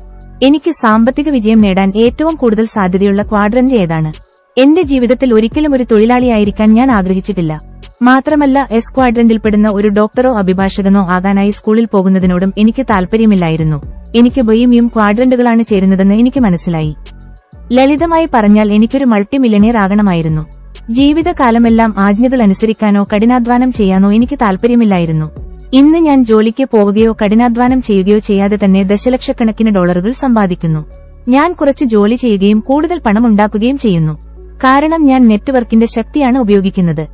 എനിക്ക് സാമ്പത്തിക വിജയം നേടാൻ ഏറ്റവും കൂടുതൽ സാധ്യതയുള്ള ക്വാഡ്രന്റ് ഏതാണ്? എന്റെ ജീവിതത്തിൽ ഒരിക്കലും ഒരു തൊഴിലാളിയായിരിക്കാൻ ഞാൻ ആഗ്രഹിച്ചിട്ടില്ല. മാത്രമല്ല ക്വാഡ്രന്റിൽപ്പെടുന്ന ഒരു ഡോക്ടറോ അഭിഭാഷകനോ ആകാനായി സ്കൂളിൽ പോകുന്നതിനോടും എനിക്ക് താൽപര്യമില്ലായിരുന്നു. എനിക്ക് ബിയും ക്വാഡ്രന്റുകളാണ് ചേരുന്നതെന്ന് എനിക്ക് മനസ്സിലായി. ലളിതമായി പറഞ്ഞാൽ എനിക്കൊരു മൾട്ടി മില്യണിയർ ആകണമായിരുന്നു. ജീവിതകാലമെല്ലാം ആജ്ഞകൾ അനുസരിക്കാനോ കഠിനാധ്വാനം ചെയ്യാനോ എനിക്ക് താൽപര്യമില്ലായിരുന്നു. ഇന്ന് ഞാൻ ജോലിക്ക് പോവുകയോ കഠിനാധ്വാനം ചെയ്യുകയോ ചെയ്യാതെ തന്നെ ദശലക്ഷക്കണക്കിന് ഡോളറുകൾ സമ്പാദിക്കുന്നു. ഞാൻ കുറച്ച് ജോലി ചെയ്യുകയും കൂടുതൽ പണം ഉണ്ടാക്കുകയും ചെയ്യുന്നു. കാരണം ഞാൻ നെറ്റ്വർക്കിന്റെ ശക്തിയാണ് ഉപയോഗിക്കുന്നത്.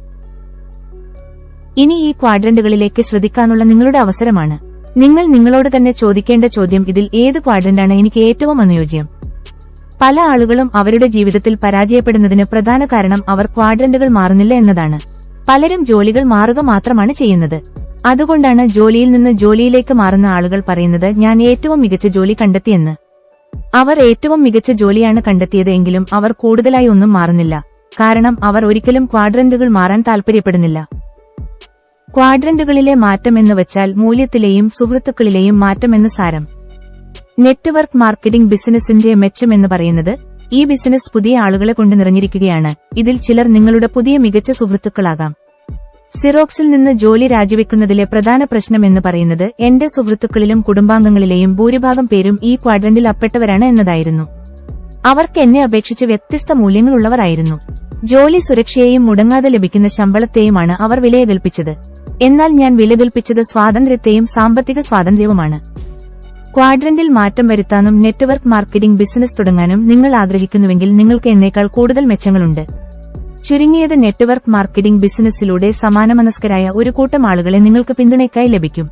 ഇനി ഈ ക്വാഡ്രന്റുകളിലേക്ക് ശ്രദ്ധിക്കാനുള്ള നിങ്ങളുടെ അവസരമാണ്. നിങ്ങൾ നിങ്ങളോട് തന്നെ ചോദിക്കേണ്ട ചോദ്യം, ഇതിൽ ഏത് ക്വാഡ്രന്റാണ് എനിക്ക് ഏറ്റവും അനുയോജ്യം? പല ആളുകളും അവരുടെ ജീവിതത്തിൽ പരാജയപ്പെടുന്നതിന് പ്രധാന കാരണം അവർ ക്വാഡ്രന്റുകൾ മാറുന്നില്ല എന്നതാണ്. പലരും ജോലികൾ മാറുക മാത്രമാണ് ചെയ്യുന്നത്. അതുകൊണ്ടാണ് ജോലിയിൽ നിന്ന് ജോലിയിലേക്ക് മാറുന്ന ആളുകൾ പറയുന്നത്, ഞാൻ ഏറ്റവും മികച്ച ജോലി കണ്ടെത്തിയെന്ന്. അവർ ഏറ്റവും മികച്ച ജോലിയാണ് കണ്ടെത്തിയത് എങ്കിലും അവർ കൂടുതലായി ഒന്നും മാറുന്നില്ല. കാരണം അവർ ഒരിക്കലും ക്വാഡ്രന്റുകൾ മാറാൻ താൽപര്യപ്പെടുന്നില്ല. ക്വാഡ്രന്റുകളിലെ മാറ്റം എന്ന് വച്ചാൽ മൂല്യത്തിലെയും സുഹൃത്തുക്കളിലെയും മാറ്റമെന്ന് സാരം. നെറ്റ്വർക്ക് മാർക്കറ്റിംഗ് ബിസിനസിന്റെ മെച്ചം എന്ന് പറയുന്നത്, ഈ ബിസിനസ് പുതിയ ആളുകളെ കൊണ്ട് നിറഞ്ഞിരിക്കുകയാണ്. ഇതിൽ ചിലർ നിങ്ങളുടെ പുതിയ മികച്ച സുഹൃത്തുക്കളാകാം. സിറോക്സിൽ നിന്ന് ജോലി രാജിവെക്കുന്നതിലെ പ്രധാന പ്രശ്നം എന്ന് പറയുന്നത്, എന്റെ സുഹൃത്തുക്കളിലും കുടുംബാംഗങ്ങളിലെയും ഭൂരിഭാഗം പേരും ഈ ക്വാഡ്രന്റിൽ അപ്പെട്ടവരാണ് എന്നതായിരുന്നു. അവർക്ക് എന്നെ അപേക്ഷിച്ച് വ്യത്യസ്ത മൂല്യങ്ങളുള്ളവരായിരുന്നു. ജോലി സുരക്ഷയെയും മുടങ്ങാതെ ലഭിക്കുന്ന ശമ്പളത്തെയുമാണ് അവർ വിലകൽപ്പിച്ചത്. എന്നാൽ ഞാൻ വിലകൽപ്പിച്ചത് സ്വാതന്ത്ര്യത്തെയും സാമ്പത്തിക സ്വാതന്ത്ര്യവുമാണ്. ക്വാഡ്രന്റിൽ മാറ്റം വരുത്താനും നെറ്റ്വർക്ക് മാർക്കറ്റിംഗ് ബിസിനസ് തുടങ്ങാനും നിങ്ങൾ ആഗ്രഹിക്കുന്നുവെങ്കിൽ നിങ്ങൾക്ക് എന്നേക്കാൾ കൂടുതൽ മെച്ചങ്ങളുണ്ട്. ചുരുങ്ങിയത് നെറ്റ്വർക്ക് മാർക്കറ്റിംഗ് ബിസിനസ്സിലൂടെ സമാനമനസ്കരായ ഒരു കൂട്ടം ആളുകളെ നിങ്ങൾക്ക് പിന്തുണയ്ക്കായി ലഭിക്കും.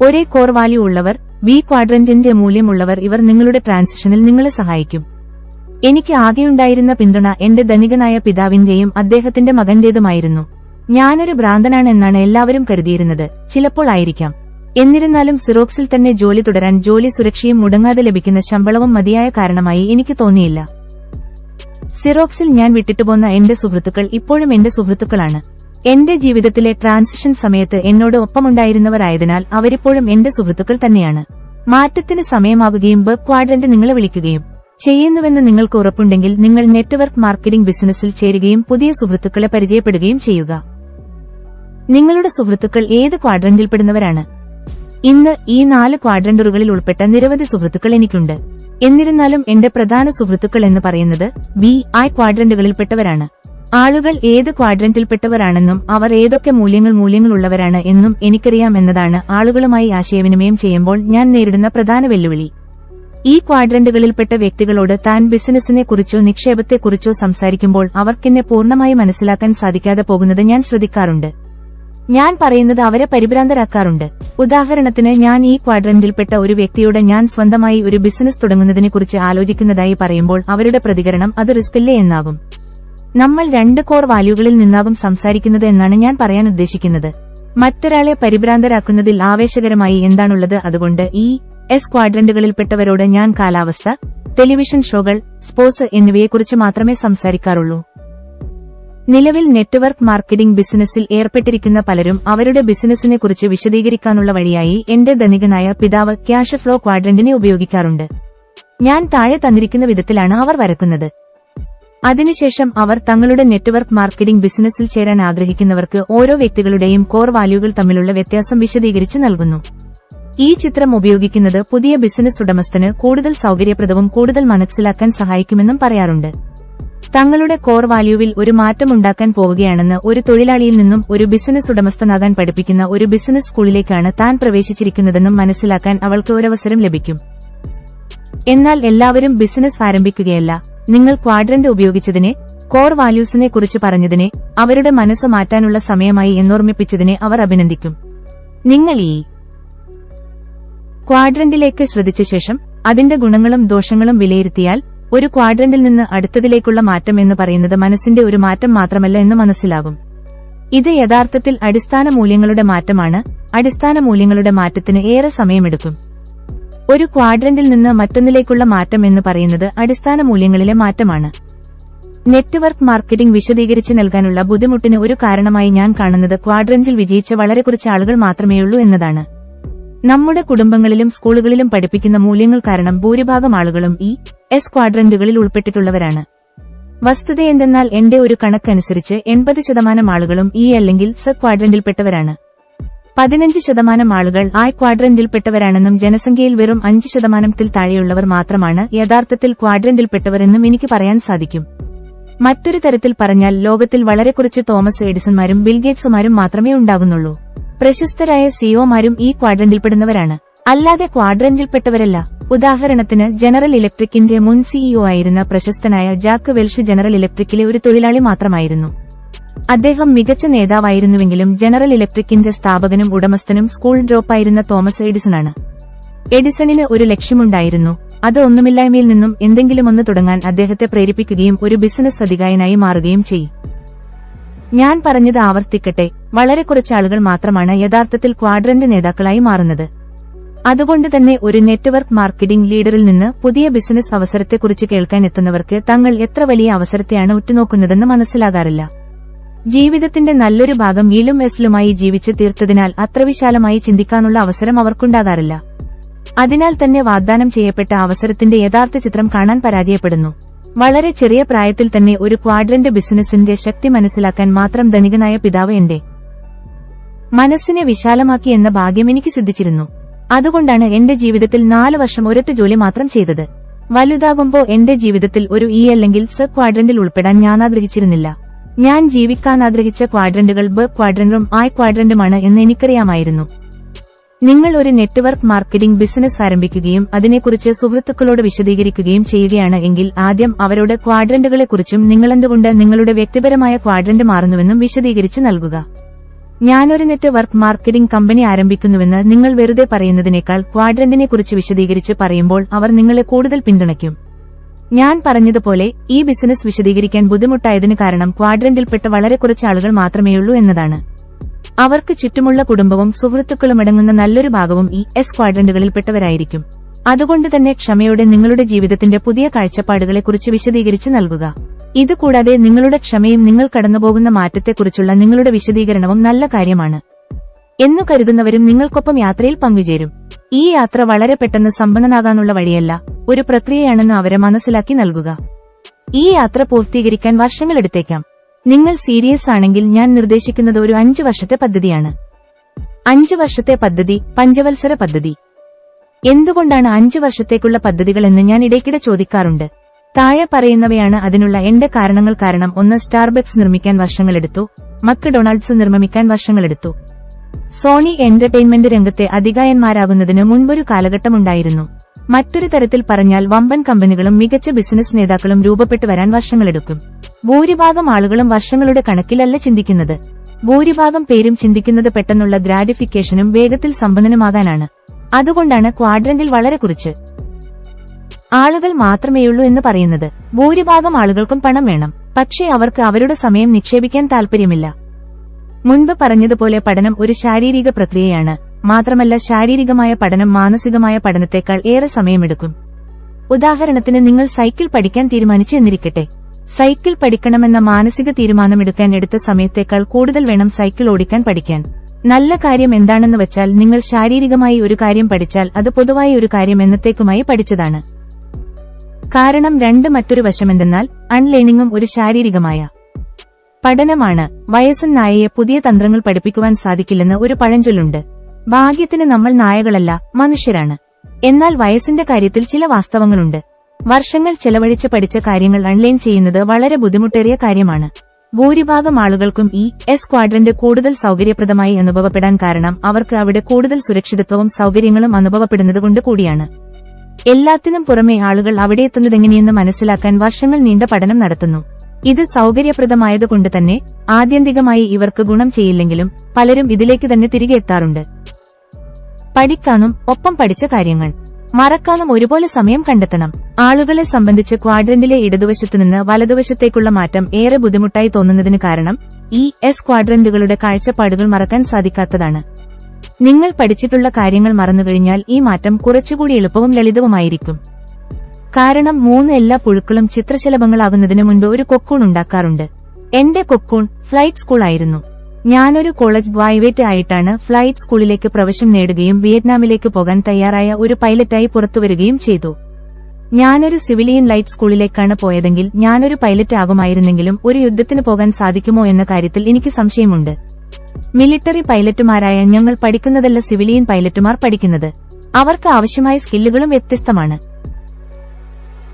ഒരേ കോർ വാല്യൂ ഉള്ളവർ, ബി ക്വാഡ്രന്റിന്റെ മൂല്യമുള്ളവർ. ഇവർ നിങ്ങളുടെ ട്രാൻസിഷനിൽ നിങ്ങളെ സഹായിക്കും. എനിക്ക് ആകെയുണ്ടായിരുന്ന പിന്തുണ എന്റെ ധനികനായ പിതാവിന്റെയും അദ്ദേഹത്തിന്റെ മകന്റേതുമായിരുന്നു. ഞാനൊരു ഭ്രാന്തനാണ് എന്നാണ് എല്ലാവരും കരുതിയിരുന്നത്. ചിലപ്പോൾ ആയിരിക്കാം. എന്നിരുന്നാലും സിറോക്സിൽ തന്നെ ജോലി തുടരാൻ ജോലി സുരക്ഷയും മുടങ്ങാതെ ലഭിക്കുന്ന ശമ്പളവും മതിയായ കാരണമായി എനിക്ക് തോന്നിയില്ല. സിറോക്സിൽ ഞാൻ വിട്ടിട്ടുപോന്ന എന്റെ സുഹൃത്തുക്കൾ ഇപ്പോഴും എന്റെ സുഹൃത്തുക്കളാണ്. എന്റെ ജീവിതത്തിലെ ട്രാൻസിഷൻ സമയത്ത് എന്നോട് ഒപ്പമുണ്ടായിരുന്നവരായതിനാൽ അവരിപ്പോഴും എന്റെ സുഹൃത്തുക്കൾ തന്നെയാണ്. മാറ്റത്തിന് സമയമാകുകയും ബ് ക്വാഡ്രന്റ് നിങ്ങളെ വിളിക്കുകയും ചെയ്യുന്നുവെന്ന് നിങ്ങൾക്ക് ഉറപ്പുണ്ടെങ്കിൽ നിങ്ങൾ നെറ്റ്വർക്ക് മാർക്കറ്റിംഗ് ബിസിനസ്സിൽ ചേരുകയും പുതിയ സുഹൃത്തുക്കളെ പരിചയപ്പെടുകയും ചെയ്യുക. നിങ്ങളുടെ സുഹൃത്തുക്കൾ ഏത് ക്വാഡ്രന്റിൽപ്പെടുന്നവരാണ്? ഇന്ന് ഈ 4 ക്വാഡ്രന്റുകളിൽ ഉൾപ്പെട്ട നിരവധി സുഹൃത്തുക്കൾ എനിക്കുണ്ട്. എന്നിരുന്നാലും എന്റെ പ്രധാന സുഹൃത്തുക്കൾ എന്ന് പറയുന്നത് ബി ഐ ക്വാഡ്രന്റുകളിൽപ്പെട്ടവരാണ്. ആളുകൾ ഏത് ക്വാഡ്രന്റിൽപ്പെട്ടവരാണെന്നും അവർ ഏതൊക്കെ മൂല്യങ്ങളുള്ളവരാണ് എന്നും എനിക്കറിയാം എന്നതാണ് ആളുകളുമായി ആശയവിനിമയം ചെയ്യുമ്പോൾ ഞാൻ നേരിടുന്ന പ്രധാന വെല്ലുവിളി. ഈ ക്വാഡ്രന്റുകളിൽപ്പെട്ട വ്യക്തികളോട് താൻ ബിസിനസിനെക്കുറിച്ചോ നിക്ഷേപത്തെക്കുറിച്ചോ സംസാരിക്കുമ്പോൾ അവർക്കെന്നെ പൂർണ്ണമായി മനസ്സിലാക്കാൻ സാധിക്കാതെ പോകുന്നത് ഞാൻ ശ്രദ്ധിക്കാറുണ്ട്. ഞാൻ പറയുന്നത് അവരെ പരിഭ്രാന്തരാക്കാറുണ്ട്. ഉദാഹരണത്തിന്, ഞാൻ ഈ ക്വാഡ്രന്റിൽപ്പെട്ട ഒരു വ്യക്തിയോട് ഞാൻ സ്വന്തമായി ഒരു ബിസിനസ് തുടങ്ങുന്നതിനെക്കുറിച്ച് ആലോചിക്കുന്നതായി പറയുമ്പോൾ അവരുടെ പ്രതികരണം, അത് റിസ്കല്ലേ എന്നാകും. നമ്മൾ 2 കോർ വാല്യൂകളിൽ നിന്നാകും സംസാരിക്കുന്നത് എന്നാണ് ഞാൻ പറയാൻ ഉദ്ദേശിക്കുന്നത്. മറ്റൊരാളെ പരിഭ്രാന്തരാക്കുന്നതിൽ ആവേശകരമായി എന്താണുള്ളത്? അതുകൊണ്ട് ഈ ക്വാഡ്രന്റുകളിൽപ്പെട്ടവരോട് ഞാൻ കാലാവസ്ഥ, ടെലിവിഷൻ ഷോകൾ, സ്പോർട്സ് എന്നിവയെക്കുറിച്ച് മാത്രമേ സംസാരിക്കാറുള്ളൂ. നിലവിൽ നെറ്റ്വർക്ക് മാർക്കറ്റിംഗ് ബിസിനസ്സിൽ ഏർപ്പെട്ടിരിക്കുന്ന പലരും അവരുടെ ബിസിനസിനെക്കുറിച്ച് വിശദീകരിക്കാനുള്ള വഴിയായി എന്റെ ധനികനായ പിതാവ് ക്യാഷ് ഫ്ലോ ക്വാഡ്രന്റിനെ ഉപയോഗിക്കാറുണ്ട്. ഞാൻ താഴെ തന്നിരിക്കുന്ന വിധത്തിലാണ് അവർ വരക്കുന്നത്. അതിനുശേഷം അവർ തങ്ങളുടെ നെറ്റ്വർക്ക് മാർക്കറ്റിംഗ് ബിസിനസ്സിൽ ചേരാൻ ആഗ്രഹിക്കുന്നവർക്ക് ഓരോ വ്യക്തികളുടെയും കോർ വാല്യൂകൾ തമ്മിലുള്ള വ്യത്യാസം വിശദീകരിച്ച് നൽകുന്നു. ഈ ചിത്രം ഉപയോഗിക്കുന്നത് പുതിയ ബിസിനസ് ഉടമസ്ഥന് കൂടുതൽ സൌകര്യപ്രദവും കൂടുതൽ മനസ്സിലാക്കാൻ സഹായിക്കുമെന്നും പറയാറുണ്ട്. തങ്ങളുടെ കോർ വാല്യൂവിൽ ഒരു മാറ്റമുണ്ടാക്കാൻ പോവുകയാണെന്ന് ഒരു തൊഴിലാളിയിൽ നിന്നും ഒരു ബിസിനസ് ഉടമസ്ഥനാകാൻ പഠിപ്പിക്കുന്ന ഒരു ബിസിനസ് സ്കൂളിലേക്കാണ് താൻ പ്രവേശിച്ചിരിക്കുന്നതെന്നും മനസ്സിലാക്കാൻ അവൾക്ക് ഒരവസരം ലഭിക്കും. എന്നാൽ എല്ലാവരും ബിസിനസ് ആരംഭിക്കുകയല്ല. നിങ്ങൾ ക്വാഡ്രന്റ് ഉപയോഗിച്ചതിനെ, കോർ വാല്യൂസിനെ കുറിച്ച് പറഞ്ഞതിനെ, അവരുടെ മനസ്സ് മാറ്റാനുള്ള സമയമായി എന്നോർമ്മിപ്പിച്ചതിനെ അവർ അഭിനന്ദിക്കും. നിങ്ങൾ ഈ ക്വാഡ്രന്റിലേക്ക് ശ്രദ്ധിച്ച ശേഷം അതിന്റെ ഗുണങ്ങളും ദോഷങ്ങളും വിലയിരുത്തിയാൽ ഒരു ക്വാഡ്രന്റിൽ നിന്ന് അടുത്തതിലേക്കുള്ള മാറ്റം എന്ന് പറയുന്നത് മനസ്സിന്റെ ഒരു മാറ്റം മാത്രമല്ല എന്ന് മനസ്സിലാകും. ഇത് യഥാർത്ഥത്തിൽ അടിസ്ഥാന മൂല്യങ്ങളുടെ മാറ്റമാണ്. അടിസ്ഥാന മൂല്യങ്ങളുടെ മാറ്റത്തിന് ഏറെ സമയമെടുക്കും. ഒരു ക്വാഡ്രന്റിൽ നിന്ന് മറ്റൊന്നിലേക്കുള്ള മാറ്റം എന്ന് പറയുന്നത് അടിസ്ഥാന മൂല്യങ്ങളിലെ മാറ്റമാണ്. നെറ്റ്വർക്ക് മാർക്കറ്റിംഗ് വിശദീകരിച്ച് നൽകാനുള്ള ബുദ്ധിമുട്ടിന് ഒരു കാരണമായി ഞാൻ കാണുന്നത് ക്വാഡ്രന്റിൽ വിജയിച്ച വളരെ കുറച്ച് ആളുകൾ മാത്രമേയുള്ളൂ എന്നതാണ്. നമ്മുടെ കുടുംബങ്ങളിലും സ്കൂളുകളിലും പഠിപ്പിക്കുന്ന മൂല്യങ്ങൾ കാരണം ഭൂരിഭാഗം ആളുകളും ഈ എസ് ക്വാഡ്രന്റുകളിൽ ഉൾപ്പെട്ടിട്ടുള്ളവരാണ്. വസ്തുതയെന്തെന്നാൽ എന്റെ ഒരു കണക്കനുസരിച്ച് 80% ആളുകളും ഈ അല്ലെങ്കിൽ സ ക്വാഡ്രന്റിൽപ്പെട്ടവരാണ്. 15% ആളുകൾ ആ ക്വാഡ്രന്റിൽപ്പെട്ടവരാണെന്നും ജനസംഖ്യയിൽ വെറും 5%-ത്തിൽ താഴെയുള്ളവർ മാത്രമാണ് യഥാർത്ഥത്തിൽ ക്വാഡ്രന്റിൽപ്പെട്ടവരെന്നും എനിക്ക് പറയാൻ സാധിക്കും. മറ്റൊരു തരത്തിൽ പറഞ്ഞാൽ ലോകത്തിൽ വളരെ കുറച്ച് തോമസ് എഡിസൺമാരും ബിൽഗേറ്റ്സുമാരും മാത്രമേ ഉണ്ടാകുന്നുള്ളൂ. പ്രശസ്തരായ സിഇഒമാരും ഈ ക്വാഡ്രന്റിൽപ്പെടുന്നവരാണ്, അല്ലാതെ ക്വാഡ്രന്റിൽപ്പെട്ടവരല്ല. ഉദാഹരണത്തിന് ജനറൽ ഇലക്ട്രിക്കിന്റെ മുൻ സിഇഒ ആയിരുന്ന പ്രശസ്തനായ ജാക്ക് വെൽഷ് ജനറൽ ഇലക്ട്രിക്കിലെ ഒരു തൊഴിലാളി മാത്രമായിരുന്നു. അദ്ദേഹം മികച്ച നേതാവായിരുന്നുവെങ്കിലും ജനറൽ ഇലക്ട്രിക്കിന്റെ സ്ഥാപകനും ഉടമസ്ഥനും സ്കൂൾ ഡ്രോപ്പായിരുന്ന തോമസ് എഡിസണാണ്. എഡിസണിന് ഒരു ലക്ഷ്യമുണ്ടായിരുന്നു. അത് ഒന്നുമില്ലായ്മയിൽ നിന്നും എന്തെങ്കിലുമൊന്ന് തുടങ്ങാൻ അദ്ദേഹത്തെ പ്രേരിപ്പിക്കുകയും ഒരു ബിസിനസ് അധികായനായി മാറുകയും ചെയ്യും. ഞാൻ പറഞ്ഞത് ആവർത്തിക്കട്ടെ, വളരെ കുറച്ചാളുകൾ മാത്രമാണ് യഥാർത്ഥത്തിൽ ക്വാഡ്രന്റ് നേതാക്കളായി മാറുന്നത്. അതുകൊണ്ട് തന്നെ ഒരു നെറ്റ്വർക്ക് മാർക്കറ്റിംഗ് ലീഡറിൽ നിന്ന് പുതിയ ബിസിനസ് അവസരത്തെക്കുറിച്ച് കേൾക്കാൻ എത്തുന്നവർക്ക് തങ്ങൾ എത്ര വലിയ അവസരത്തെയാണ് ഉറ്റുനോക്കുന്നതെന്ന് മനസ്സിലാകാറില്ല. ജീവിതത്തിന്റെ നല്ലൊരു ഭാഗം ഈലും എസ്ലുമായി ജീവിച്ച് തീർത്തതിനാൽ അത്ര വിശാലമായി ചിന്തിക്കാനുള്ള അവസരം അവർക്കുണ്ടാകാറില്ല. അതിനാൽ തന്നെ വാഗ്ദാനം ചെയ്യപ്പെട്ട അവസരത്തിന്റെ യഥാർത്ഥ ചിത്രം കാണാൻ പരാജയപ്പെടുന്നു. വളരെ ചെറിയ പ്രായത്തിൽ തന്നെ ഒരു ക്വാഡ്രന്റ് ബിസിനസിന്റെ ശക്തി മനസ്സിലാക്കാൻ മാത്രം ധനികനായ പിതാവ് എന്റെ മനസ്സിനെ വിശാലമാക്കി എന്ന ഭാഗ്യം എനിക്ക് സിദ്ധിച്ചിരുന്നു. അതുകൊണ്ടാണ് എന്റെ ജീവിതത്തിൽ 4 വർഷം ഒരൊറ്റ ജോലി മാത്രം ചെയ്തത്. വലുതാകുമ്പോൾ എന്റെ ജീവിതത്തിൽ ഒരു ഇ അല്ലെങ്കിൽ സ ക്വാഡ്രന്റിൽ ഉൾപ്പെടാൻ ഞാൻ ആഗ്രഹിച്ചിരുന്നില്ല. ഞാൻ ജീവിക്കാൻ ആഗ്രഹിച്ച ക്വാഡ്രന്റുകൾ ബ ക്വാഡ്രന്റും ഐ ക്വാഡ്രന്റുമാണ് എന്ന് എനിക്കറിയാമായിരുന്നു. നിങ്ങൾ ഒരു നെറ്റ്വർക്ക് മാർക്കറ്റിംഗ് ബിസിനസ് ആരംഭിക്കുകയും അതിനെക്കുറിച്ച് സുഹൃത്തുക്കളോട് വിശദീകരിക്കുകയും ചെയ്യുകയാണ് എങ്കിൽ ആദ്യം അവരോട് ക്വാഡ്രന്റുകളെക്കുറിച്ചും നിങ്ങളെന്തുകൊണ്ട് നിങ്ങളുടെ വ്യക്തിപരമായ ക്വാഡ്രന്റ് മാറുന്നുവെന്നും വിശദീകരിച്ച് നൽകുക. ഞാനൊരു നെറ്റ്വർക്ക് മാർക്കറ്റിംഗ് കമ്പനി ആരംഭിക്കുന്നുവെന്ന് നിങ്ങൾ വെറുതെ പറയുന്നതിനേക്കാൾ ക്വാഡ്രന്റിനെക്കുറിച്ച് വിശദീകരിച്ച് പറയുമ്പോൾ അവർ നിങ്ങളെ കൂടുതൽ പിന്തുണയ്ക്കും. ഞാൻ പറഞ്ഞതുപോലെ ഈ ബിസിനസ് വിശദീകരിക്കാൻ ബുദ്ധിമുട്ടായതിനു കാരണം ക്വാഡ്രന്റിൽപ്പെട്ട വളരെ കുറച്ച് ആളുകൾ മാത്രമേയുള്ളൂ എന്നതാണ്. അവർക്ക് ചുറ്റുമുള്ള കുടുംബവും സുഹൃത്തുക്കളുമടങ്ങുന്ന നല്ലൊരു ഭാഗവും ഈ എസ് ക്വാഡ്രന്റുകളിൽപ്പെട്ടവരായിരിക്കും. അതുകൊണ്ട് തന്നെ ക്ഷമയോടെ നിങ്ങളുടെ ജീവിതത്തിന്റെ പുതിയ കാഴ്ചപ്പാടുകളെക്കുറിച്ച് വിശദീകരിച്ച് നൽകുക. ഇതുകൂടാതെ നിങ്ങളുടെ ക്ഷമയും നിങ്ങൾ കടന്നുപോകുന്ന മാറ്റത്തെക്കുറിച്ചുള്ള നിങ്ങളുടെ വിശദീകരണവും നല്ല കാര്യമാണ് എന്നു കരുതുന്നവരും നിങ്ങൾക്കൊപ്പം യാത്രയിൽ പങ്കുചേരും. ഈ യാത്ര വളരെ പെട്ടെന്ന് സമ്പന്നനാകാനുള്ള വഴിയല്ല, ഒരു പ്രക്രിയയാണെന്ന് അവരെ മനസ്സിലാക്കി നൽകുക. ഈ യാത്ര പൂർത്തീകരിക്കാൻ വർഷങ്ങളെടുത്തേക്കാം. നിങ്ങൾ സീരിയസ് ആണെങ്കിൽ ഞാൻ നിർദ്ദേശിക്കുന്നത് ഒരു 5 വർഷത്തെ പദ്ധതിയാണ്. 5 വർഷത്തെ പദ്ധതി, പഞ്ചവത്സര പദ്ധതി. എന്തുകൊണ്ടാണ് 5 വർഷത്തേക്കുള്ള പദ്ധതികൾ എന്ന് ഞാൻ ഇടയ്ക്കിടെ ചോദിക്കാറുണ്ട്. താഴെ പറയുന്നവയാണ് അതിനുള്ള എന്റെ കാരണങ്ങൾ. കാരണം 1, സ്റ്റാർബക്സ് നിർമ്മിക്കാൻ വർഷങ്ങളെടുത്തു. മക്ഡൊണാൾഡ്സ് നിർമ്മിക്കാൻ വർഷങ്ങളെടുത്തു. സോണി എന്റർടൈൻമെന്റ് രംഗത്തെ അതികായന്മാരാകുന്നതിന് മുൻപൊരു കാലഘട്ടമുണ്ടായിരുന്നു. മറ്റൊരു തരത്തിൽ പറഞ്ഞാൽ വമ്പൻ കമ്പനികളും മികച്ച ബിസിനസ് നേതാക്കളും രൂപപ്പെട്ടു വരാൻ വർഷങ്ങളെടുക്കും. ഭൂരിഭാഗം ആളുകളും വർഷങ്ങളുടെ കണക്കിലല്ല ചിന്തിക്കുന്നത്. ഭൂരിഭാഗം പേരും ചിന്തിക്കുന്നത് പെട്ടെന്നുള്ള ഗ്രാറ്റിഫിക്കേഷനും വേഗത്തിൽ സമ്പന്നനുമാകാനാണ്. അതുകൊണ്ടാണ് ക്വാഡ്രന്റിൽ വളരെ കുറച്ച് ആളുകൾ മാത്രമേയുള്ളൂ എന്ന് പറയുന്നത്. ഭൂരിഭാഗം ആളുകൾക്കും പണം വേണം, പക്ഷേ അവർക്ക് അവരുടെ സമയം നിക്ഷേപിക്കാൻ താൽപര്യമില്ല. മുൻപ് പറഞ്ഞതുപോലെ പഠനം ഒരു ശാരീരിക പ്രക്രിയയാണ്. മാത്രമല്ല, ശാരീരികമായ പഠനം മാനസികമായ പഠനത്തേക്കാൾ ഏറെ സമയമെടുക്കും. ഉദാഹരണത്തിന്, നിങ്ങൾ സൈക്കിൾ പഠിക്കാൻ തീരുമാനിച്ചു എന്നിരിക്കട്ടെ. സൈക്കിൾ പഠിക്കണമെന്ന മാനസിക തീരുമാനമെടുക്കാൻ എടുത്ത സമയത്തേക്കാൾ കൂടുതൽ വേണം സൈക്കിൾ ഓടിക്കാൻ പഠിക്കാൻ. നല്ല കാര്യം എന്താണെന്ന് വെച്ചാൽ, നിങ്ങൾ ശാരീരികമായി ഒരു കാര്യം പഠിച്ചാൽ അത് പൊതുവായ ഒരു കാര്യം എന്നത്തേക്കുമായി പഠിച്ചതാണ്. കാരണം മറ്റൊരു വശമെന്തെന്നാൽ അൺലേണിംഗും ഒരു ശാരീരികമായ പഠനമാണ്. വയസ്സൻ നായയെ പുതിയ തന്ത്രങ്ങൾ പഠിപ്പിക്കുവാൻ സാധിക്കില്ലെന്ന് ഒരു പഴഞ്ചൊല്ലുണ്ട്. ഭാഗ്യത്തിന് നമ്മൾ നായകളല്ല, മനുഷ്യരാണ്. എന്നാൽ വയസ്സിന്റെ കാര്യത്തിൽ ചില വാസ്തവങ്ങളുണ്ട്. വർഷങ്ങൾ ചെലവഴിച്ച് പഠിച്ച കാര്യങ്ങൾ അൺലേൺ ചെയ്യുന്നത് വളരെ ബുദ്ധിമുട്ടേറിയ കാര്യമാണ്. ഭൂരിഭാഗം ആളുകൾക്കും എസ് ക്വാഡ്രന്റ് കൂടുതൽ സൗകര്യപ്രദമായി അനുഭവപ്പെടാൻ കാരണം അവർക്ക് അവിടെ കൂടുതൽ സുരക്ഷിതത്വവും സൗകര്യങ്ങളും അനുഭവപ്പെടുന്നതുകൊണ്ട് കൂടിയാണ്. എല്ലാത്തിനും പുറമെ ആളുകൾ അവിടെയെത്തുന്നതെങ്ങനെയെന്ന് മനസ്സിലാക്കാൻ വർഷങ്ങൾ നീണ്ട പഠനം നടത്തുന്നു. ഇത് സൗകര്യപ്രദമായതുകൊണ്ട് തന്നെ ആത്യന്തികമായി ഇവർക്ക് ഗുണം ചെയ്യില്ലെങ്കിലും പലരും ഇതിലേക്ക് തന്നെ തിരികെ എത്താറുണ്ട്. പഠിക്കാനും ഒപ്പം പഠിച്ച കാര്യങ്ങൾ മറക്കാനും ഒരുപോലെ സമയം കണ്ടെത്തണം. ആളുകളെ സംബന്ധിച്ച് ക്വാഡ്രന്റിലെ ഇടതുവശത്തുനിന്ന് വലതുവശത്തേക്കുള്ള മാറ്റം ഏറെ ബുദ്ധിമുട്ടായി തോന്നുന്നതിന് കാരണം എസ് ക്വാഡ്രന്റുകളുടെ കാഴ്ചപ്പാടുകൾ മറക്കാൻ സാധിക്കാത്തതാണ്. നിങ്ങൾ പഠിച്ചിട്ടുള്ള കാര്യങ്ങൾ മറന്നുകഴിഞ്ഞാൽ ഈ മാറ്റം കുറച്ചുകൂടി എളുപ്പവും ലളിതവുമായിരിക്കും. കാരണം 3 എല്ലാ പുഴുക്കളും ചിത്രശലഭങ്ങളാകുന്നതിന് മുൻപ് ഒരു കൊക്കൂൺ ഉണ്ടാക്കാറുണ്ട്. എന്റെ കൊക്കൂൺ ഫ്ലൈറ്റ് സ്കൂൾ ആയിരുന്നു. ഞാനൊരു കോളേജ് പ്രൈവേറ്റ് ആയിട്ടാണ് ഫ്ലൈറ്റ് സ്കൂളിലേക്ക് പ്രവേശനം നേടുകയും വിയറ്റ്നാമിലേക്ക് പോകാൻ തയ്യാറായ ഒരു പൈലറ്റായി പുറത്തുവരികയും ചെയ്തു. ഞാനൊരു സിവിലിയൻ ലൈറ്റ് സ്കൂളിലേക്കാണ് പോയതെങ്കിൽ ഞാനൊരു പൈലറ്റ് ആകുമായിരുന്നെങ്കിലും ഒരു യുദ്ധത്തിന് പോകാൻ സാധിക്കുമോ എന്ന കാര്യത്തിൽ എനിക്ക് സംശയമുണ്ട്. മിലിറ്ററി പൈലറ്റുമാരായ ഞങ്ങൾ പഠിക്കുന്നതല്ല സിവിലിയൻ പൈലറ്റുമാർ പഠിക്കുന്നത്. അവർക്ക് ആവശ്യമായ സ്കില്ലുകളും വ്യത്യസ്തമാണ്.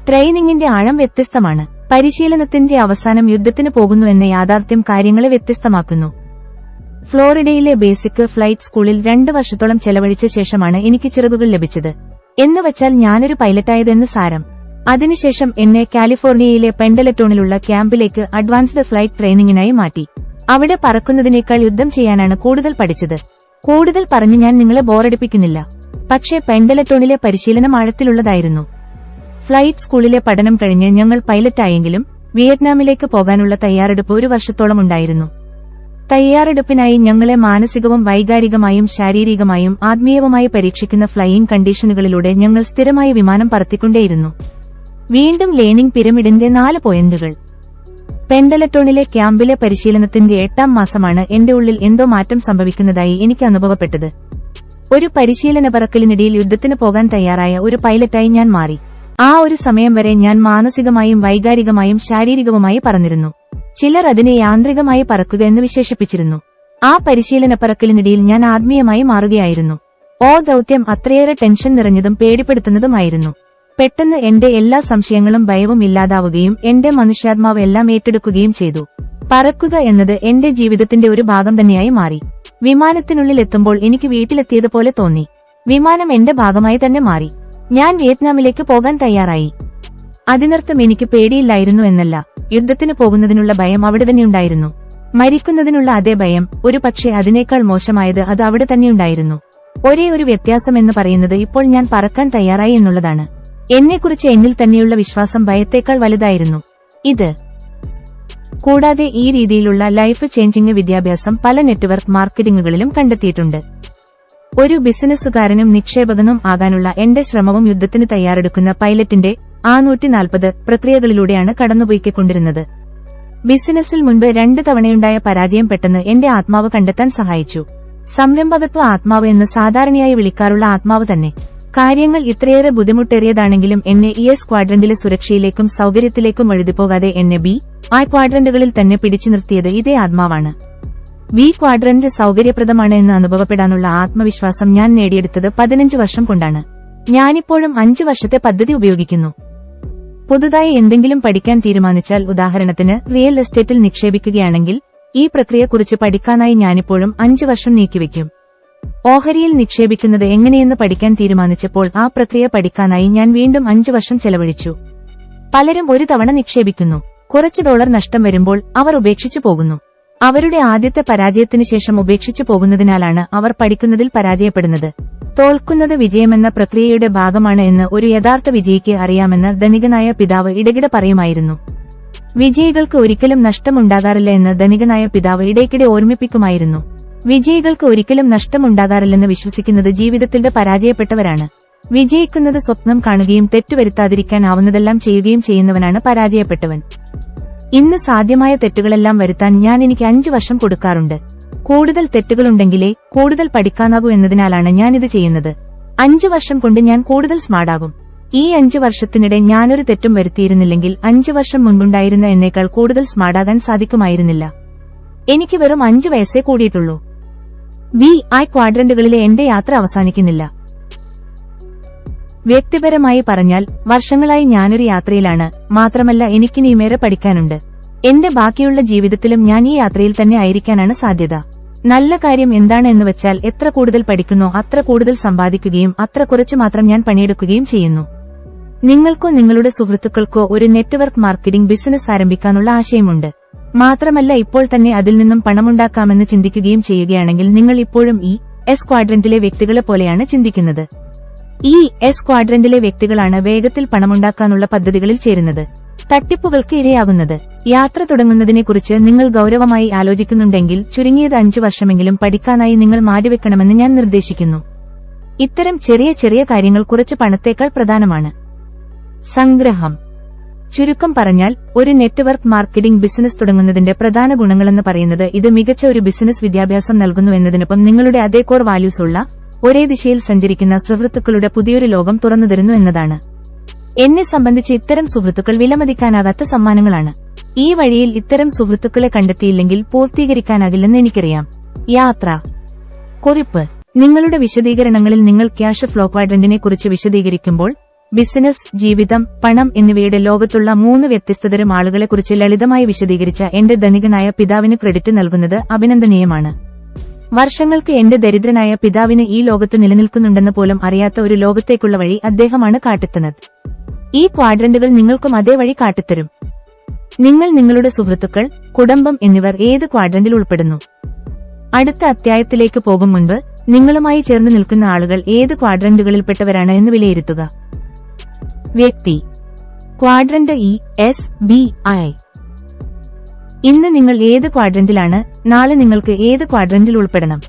ട്രെയിനിങ്ങിന്റെ ആഴം വ്യത്യസ്തമാണ്. പരിശീലനത്തിന്റെ അവസാനം യുദ്ധത്തിന് പോകുന്നു എന്ന യാഥാർത്ഥ്യം കാര്യങ്ങളെ വ്യത്യസ്തമാക്കുന്നു. ഫ്ലോറിഡയിലെ ബേസിക് ഫ്ലൈറ്റ് സ്കൂളിൽ 2 വർഷത്തോളം ചെലവഴിച്ച ശേഷമാണ് എനിക്ക് ചിറകുകൾ ലഭിച്ചത്. എന്നുവച്ചാൽ ഞാനൊരു പൈലറ്റായതെന്ന് സാരം. അതിനുശേഷം എന്നെ കാലിഫോർണിയയിലെ പെൻഡലറ്റോണിലുള്ള ക്യാമ്പിലേക്ക് അഡ്വാൻസ്ഡ് ഫ്ലൈറ്റ് ട്രെയിനിങ്ങിനായി മാറ്റി. അവിടെ പറക്കുന്നതിനേക്കാൾ യുദ്ധം ചെയ്യാനാണ് കൂടുതൽ പഠിച്ചത്. കൂടുതൽ പറഞ്ഞ് ഞാൻ നിങ്ങളെ ബോറടിപ്പിക്കുന്നില്ല. പക്ഷേ പെൻഡലറ്റോണിലെ പരിശീലനം ആഴത്തിലുള്ളതായിരുന്നു. ഫ്ലൈറ്റ് സ്കൂളിലെ പഠനം കഴിഞ്ഞ് ഞങ്ങൾ പൈലറ്റായെങ്കിലും വിയറ്റ്നാമിലേക്ക് പോകാനുള്ള തയ്യാറെടുപ്പ് 1 വർഷത്തോളം ഉണ്ടായിരുന്നു. തയ്യാറെടുപ്പിനായി ഞങ്ങളെ മാനസികവും വൈകാരികമായും ശാരീരികമായും ആത്മീയവുമായി പരീക്ഷിക്കുന്ന ഫ്ലൈയിംഗ് കണ്ടീഷനുകളിലൂടെ ഞങ്ങൾ സ്ഥിരമായി വിമാനം പറത്തിക്കൊണ്ടേയിരുന്നു. വീണ്ടും ലേണിംഗ് പിരമിഡിന്റെ 4 പോയിന്റുകൾ. പെൻഡലറ്റോണിലെ ക്യാമ്പിലെ പരിശീലനത്തിന്റെ 8ാം മാസമാണ് എന്റെ ഉള്ളിൽ എന്തോ മാറ്റം സംഭവിക്കുന്നതായി എനിക്ക് അനുഭവപ്പെട്ടത്. ഒരു പരിശീലന പറക്കലിനിടയിൽ യുദ്ധത്തിന് പോകാൻ തയ്യാറായ ഒരു പൈലറ്റായി ഞാൻ മാറി. ആ ഒരു സമയം വരെ ഞാൻ മാനസികമായും വൈകാരികമായും ശാരീരികവുമായി പറന്നിരുന്നു. ചിലർ അതിനെ യാന്ത്രികമായി പറക്കുക എന്ന് വിശേഷിപ്പിച്ചിരുന്നു. ആ പരിശീലന പറക്കലിനിടയിൽ ഞാൻ ആത്മീയമായി മാറുകയായിരുന്നു. ദൗത്യം അത്രയേറെ ടെൻഷൻ നിറഞ്ഞതും പേടിപ്പെടുത്തുന്നതുമായിരുന്നു. പെട്ടെന്ന് എന്റെ എല്ലാ സംശയങ്ങളും ഭയവും ഇല്ലാതാവുകയും എന്റെ മനുഷ്യാത്മാവ് എല്ലാം ഏറ്റെടുക്കുകയും ചെയ്തു. പറക്കുക എന്നത് എന്റെ ജീവിതത്തിന്റെ ഒരു ഭാഗം തന്നെയായി മാറി. വിമാനത്തിനുള്ളിൽ എത്തുമ്പോൾ എനിക്ക് വീട്ടിലെത്തിയതുപോലെ തോന്നി. വിമാനം എന്റെ ഭാഗമായി തന്നെ മാറി. ഞാൻ വിയറ്റ്നാമിലേക്ക് പോകാൻ തയ്യാറായി. അതിനർത്ഥം എനിക്ക് പേടിയില്ലായിരുന്നു എന്നല്ല. യുദ്ധത്തിന് പോകുന്നതിനുള്ള ഭയം അവിടെ തന്നെയുണ്ടായിരുന്നു. മരിക്കുന്നതിനുള്ള അതേ ഭയം, ഒരു പക്ഷേ അതിനേക്കാൾ മോശമായത് അത് അവിടെ തന്നെയുണ്ടായിരുന്നു. ഒരേ ഒരു വ്യത്യാസമെന്ന് പറയുന്നത് ഇപ്പോൾ ഞാൻ പറക്കാൻ തയ്യാറായി എന്നുള്ളതാണ്. എന്നെക്കുറിച്ച് എന്നിൽ തന്നെയുള്ള വിശ്വാസം ഭയത്തേക്കാൾ വലുതായിരുന്നു. ഇത് കൂടാതെ ഈ രീതിയിലുള്ള ലൈഫ് ചേഞ്ചിങ് വിദ്യാഭ്യാസം പല നെറ്റ്വർക്ക് മാർക്കറ്റിംഗുകളിലും കണ്ടെത്തിയിട്ടുണ്ട്. ഒരു ബിസിനസ്സുകാരനും നിക്ഷേപകനും ആകാനുള്ള എന്റെ ശ്രമവും യുദ്ധത്തിന് തയ്യാറെടുക്കുന്ന പൈലറ്റിന്റെ 140 പ്രക്രിയകളിലൂടെയാണ് കടന്നുപോയിക്കൊണ്ടിരുന്നത്. ബിസിനസ്സിൽ മുൻപ് 2 തവണയുണ്ടായ പരാജയം പെട്ടെന്ന് എന്റെ ആത്മാവ് കണ്ടെത്താൻ സഹായിച്ചു. സംരംഭകത്വ ആത്മാവ് എന്ന് സാധാരണയായി വിളിക്കാറുള്ള ആത്മാവ് തന്നെ. കാര്യങ്ങൾ ഇത്രയേറെ ബുദ്ധിമുട്ടേറിയതാണെങ്കിലും എന്നെ എസ് ക്വാഡ്രന്റിലെ സുരക്ഷയിലേക്കും സൗകര്യത്തിലേക്കും വഴുതിപ്പോകാതെ എന്നെ ആ ക്വാഡ്രന്റുകളിൽ തന്നെ പിടിച്ചു നിർത്തിയത് ഇതേ ആത്മാവാണ്. ക്വാഡ്രന്റ് സൗകര്യപ്രദമാണ് എന്ന് അനുഭവപ്പെടാനുള്ള ആത്മവിശ്വാസം ഞാൻ നേടിയെടുത്തത് 15 വർഷം കൊണ്ടാണ്. ഞാനിപ്പോഴും 5 വർഷത്തെ പദ്ധതി ഉപയോഗിക്കുന്നു. പുതുതായി എന്തെങ്കിലും പഠിക്കാൻ തീരുമാനിച്ചാൽ, ഉദാഹരണത്തിന് റിയൽ എസ്റ്റേറ്റിൽ നിക്ഷേപിക്കുകയാണെങ്കിൽ, ഈ പ്രക്രിയയെക്കുറിച്ച് പഠിക്കാനായി ഞാനിപ്പോഴും 5 വർഷം നീക്കിവെക്കും. ഓഹരിയിൽ നിക്ഷേപിക്കുന്നത് എങ്ങനെയെന്ന് പഠിക്കാൻ തീരുമാനിച്ചപ്പോൾ ആ പ്രക്രിയ പഠിക്കാനായി ഞാൻ വീണ്ടും 5 വർഷം ചെലവഴിച്ചു. പലരും ഒരു തവണ നിക്ഷേപിക്കുന്നു. കുറച്ച് ഡോളർ നഷ്ടം വരുമ്പോൾ അവർ ഉപേക്ഷിച്ചു പോകുന്നു. അവരുടെ ആദ്യത്തെ പരാജയത്തിനു ശേഷം ഉപേക്ഷിച്ചു പോകുന്നതിനാലാണ് അവർ പഠിക്കുന്നതിൽ പരാജയപ്പെടുന്നത്. തോൽക്കുന്നത് വിജയമെന്ന പ്രക്രിയയുടെ ഭാഗമാണ് എന്ന് ഒരു യഥാർത്ഥ വിജയിക്ക് അറിയാമെന്ന് ധനികനായ പിതാവ് ഇടയ്ക്കിടെ പറയുമായിരുന്നു. വിജയികൾക്ക് ഒരിക്കലും നഷ്ടമുണ്ടാകാറില്ല എന്ന് ധനികനായ പിതാവ് ഇടയ്ക്കിടെ ഓർമ്മിപ്പിക്കുമായിരുന്നു. വിജയികൾക്ക് ഒരിക്കലും നഷ്ടമുണ്ടാകാറില്ലെന്ന് വിശ്വസിക്കുന്നത് ജീവിതത്തിന്റെ പരാജയപ്പെട്ടവരാണ്. വിജയിക്കുന്നത് സ്വപ്നം കാണുകയും തെറ്റുവരുത്താതിരിക്കാനാവുന്നതെല്ലാം ചെയ്യുകയും ചെയ്യുന്നവനാണ് പരാജയപ്പെട്ടവൻ. ഇന്ന് സാധ്യമായ തെറ്റുകളെല്ലാം വരുത്താൻ ഞാൻ എനിക്ക് 5 വർഷം കൊടുക്കാറുണ്ട്. കൂടുതൽ തെറ്റുകളുണ്ടെങ്കിലേ കൂടുതൽ പഠിക്കാനാകൂ എന്നതിനാലാണ് ഞാനിത് ചെയ്യുന്നത്. 5 വർഷം കൊണ്ട് ഞാൻ കൂടുതൽ സ്മാർട്ടാകും. ഈ 5 വർഷത്തിനിടെ ഞാനൊരു തെറ്റും വരുത്തിയിരുന്നില്ലെങ്കിൽ 5 വർഷം മുൻപുണ്ടായിരുന്ന എന്നേക്കാൾ കൂടുതൽ സ്മാർട്ടാകാൻ സാധിക്കുമായിരുന്നില്ല. എനിക്ക് വെറും 5 വയസ്സേ കൂടിയിട്ടുള്ളൂ. VI ക്വാഡ്രന്റുകളിലെ എന്റെ യാത്ര അവസാനിക്കുന്നില്ല. വ്യക്തിപരമായി പറഞ്ഞാൽ വർഷങ്ങളായി ഞാനൊരു യാത്രയിലാണ്. മാത്രമല്ല എനിക്കിനിയുമേറെ പഠിക്കാനുണ്ട്. എന്റെ ബാക്കിയുള്ള ജീവിതത്തിലും ഞാൻ ഈ യാത്രയിൽ തന്നെ ആയിരിക്കാനാണ് സാധ്യത. നല്ല കാര്യം എന്താണ് എന്ന് വെച്ചാൽ എത്ര കൂടുതൽ പഠിക്കുന്നോ അത്ര കൂടുതൽ സമ്പാദിക്കുകയും അത്ര കുറച്ചു മാത്രം ഞാൻ പണിയെടുക്കുകയും ചെയ്യുന്നു. നിങ്ങൾക്കോ നിങ്ങളുടെ സുഹൃത്തുക്കൾക്കോ ഒരു നെറ്റ്വർക്ക് മാർക്കറ്റിംഗ് ബിസിനസ് ആരംഭിക്കാനുള്ള ആശയമുണ്ട്. മാത്രമല്ല ഇപ്പോൾ തന്നെ അതിൽ നിന്നും പണമുണ്ടാക്കാമെന്ന് ചിന്തിക്കുകയും ചെയ്യുകയാണെങ്കിൽ നിങ്ങൾ ഇപ്പോഴും ഈ S ക്വാഡ്രന്റിലെ വ്യക്തികളെ പോലെയാണ് ചിന്തിക്കുന്നത്. ഈ S ക്വാഡ്രന്റിലെ വ്യക്തികളാണ് വേഗത്തിൽ പണമുണ്ടാക്കാനുള്ള പദ്ധതികളിൽ ചേരുന്നത്, തട്ടിപ്പുകൾക്ക് ഇരയാകുന്നത്. യാത്ര തുടങ്ങുന്നതിനെക്കുറിച്ച് നിങ്ങൾ ഗൌരവമായി ആലോചിക്കുന്നുണ്ടെങ്കിൽ ചുരുങ്ങിയത് 5 വർഷമെങ്കിലും പഠിക്കാനായി നിങ്ങൾ മാറ്റിവെക്കണമെന്ന് ഞാൻ നിർദ്ദേശിക്കുന്നു. ഇത്തരം ചെറിയ ചെറിയ കാര്യങ്ങൾ കുറച്ച് പണത്തേക്കാൾ പ്രധാനമാണ്. സംഗ്രഹം: ചുരുക്കം പറഞ്ഞാൽ ഒരു നെറ്റ്വർക്ക് മാർക്കറ്റിംഗ് ബിസിനസ് തുടങ്ങുന്നതിന്റെ പ്രധാന ഗുണങ്ങളെന്ന് പറയുന്നത് ഇത് മികച്ച ഒരു ബിസിനസ് വിദ്യാഭ്യാസം നൽകുന്നുവെന്നതിനൊപ്പം നിങ്ങളുടെ അതേ കോർ വാല്യൂസ് ഉള്ള ഒരേ ദിശയിൽ സഞ്ചരിക്കുന്ന സുഹൃത്തുക്കളുടെ പുതിയൊരു ലോകം തുറന്നുതരുന്നു എന്നതാണ്. എന്നെ സംബന്ധിച്ച് ഇത്തരം സുഹൃത്തുക്കൾ വിലമതിക്കാനാകാത്ത സമ്മാനങ്ങളാണ്. ഈ വഴിയിൽ ഇത്തരം സുഹൃത്തുക്കളെ കണ്ടെത്തിയില്ലെങ്കിൽ പൂർത്തീകരിക്കാനാകില്ലെന്ന് എനിക്കറിയാം. യാത്ര കുറിപ്പ്: നിങ്ങളുടെ വിശദീകരണങ്ങളിൽ നിങ്ങൾ ക്യാഷ് ഫ്ലോ ക്വാഡ്രന്റിനെ കുറിച്ച് വിശദീകരിക്കുമ്പോൾ ബിസിനസ്, ജീവിതം, പണം എന്നിവയുടെ ലോകത്തുള്ള 3 വ്യത്യസ്തതരം ആളുകളെക്കുറിച്ച് ലളിതമായി വിശദീകരിച്ച എന്റെ ധനികനായ പിതാവിന് ക്രെഡിറ്റ് നൽകുന്നത് അഭിനന്ദനീയമാണ്. വർഷങ്ങൾക്ക് എന്റെ ദരിദ്രനായ പിതാവിന് ഈ ലോകത്ത് നിലനിൽക്കുന്നുണ്ടെന്ന് പോലും അറിയാത്ത ഒരു ലോകത്തേക്കുള്ള വഴി അദ്ദേഹമാണ് കാട്ടിത്തന്നത്. ഈ ക്വാഡ്രന്റുകൾ നിങ്ങൾക്കും അതേ വഴി കാട്ടിത്തരും. നിങ്ങൾ, നിങ്ങളുടെ സുഹൃത്തുക്കൾ, കുടുംബം എന്നിവർ ഏത് ക്വാഡ്രന്റിൽ ഉൾപ്പെടുന്നു? അടുത്ത അധ്യായത്തിലേക്ക് പോകും മുൻപ് നിങ്ങളുമായി ചേർന്ന് നിൽക്കുന്ന ആളുകൾ ഏത് ക്വാഡ്രന്റുകളിൽപ്പെട്ടവരാണ് എന്ന് വിലയിരുത്തുക. വ്യക്തി: quadrant E, S, B, I. ഇന്ന് നിങ്ങൾ ഏത് ക്വാഡ്രന്റിലാണ്? നാളെ നിങ്ങൾക്ക് ഏത് ക്വാഡ്രന്റിൽ ഉൾപ്പെടണം?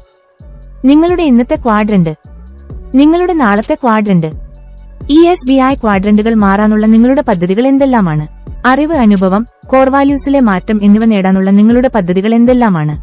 നിങ്ങളുടെ ഇന്നത്തെ ക്വാഡ്രന്റ്, നിങ്ങളുടെ നാളത്തെ ക്വാഡ്രന്റ്. ESBI ക്വാഡ്രന്റുകൾ മാറാനുള്ള നിങ്ങളുടെ പദ്ധതികൾ എന്തെല്ലാമാണ്? അറിവ്, അനുഭവം, കോർ വാല്യൂസിലെ മാറ്റം എന്നിവ നേടാനുള്ള നിങ്ങളുടെ പദ്ധതികൾ എന്തെല്ലാമാണ്?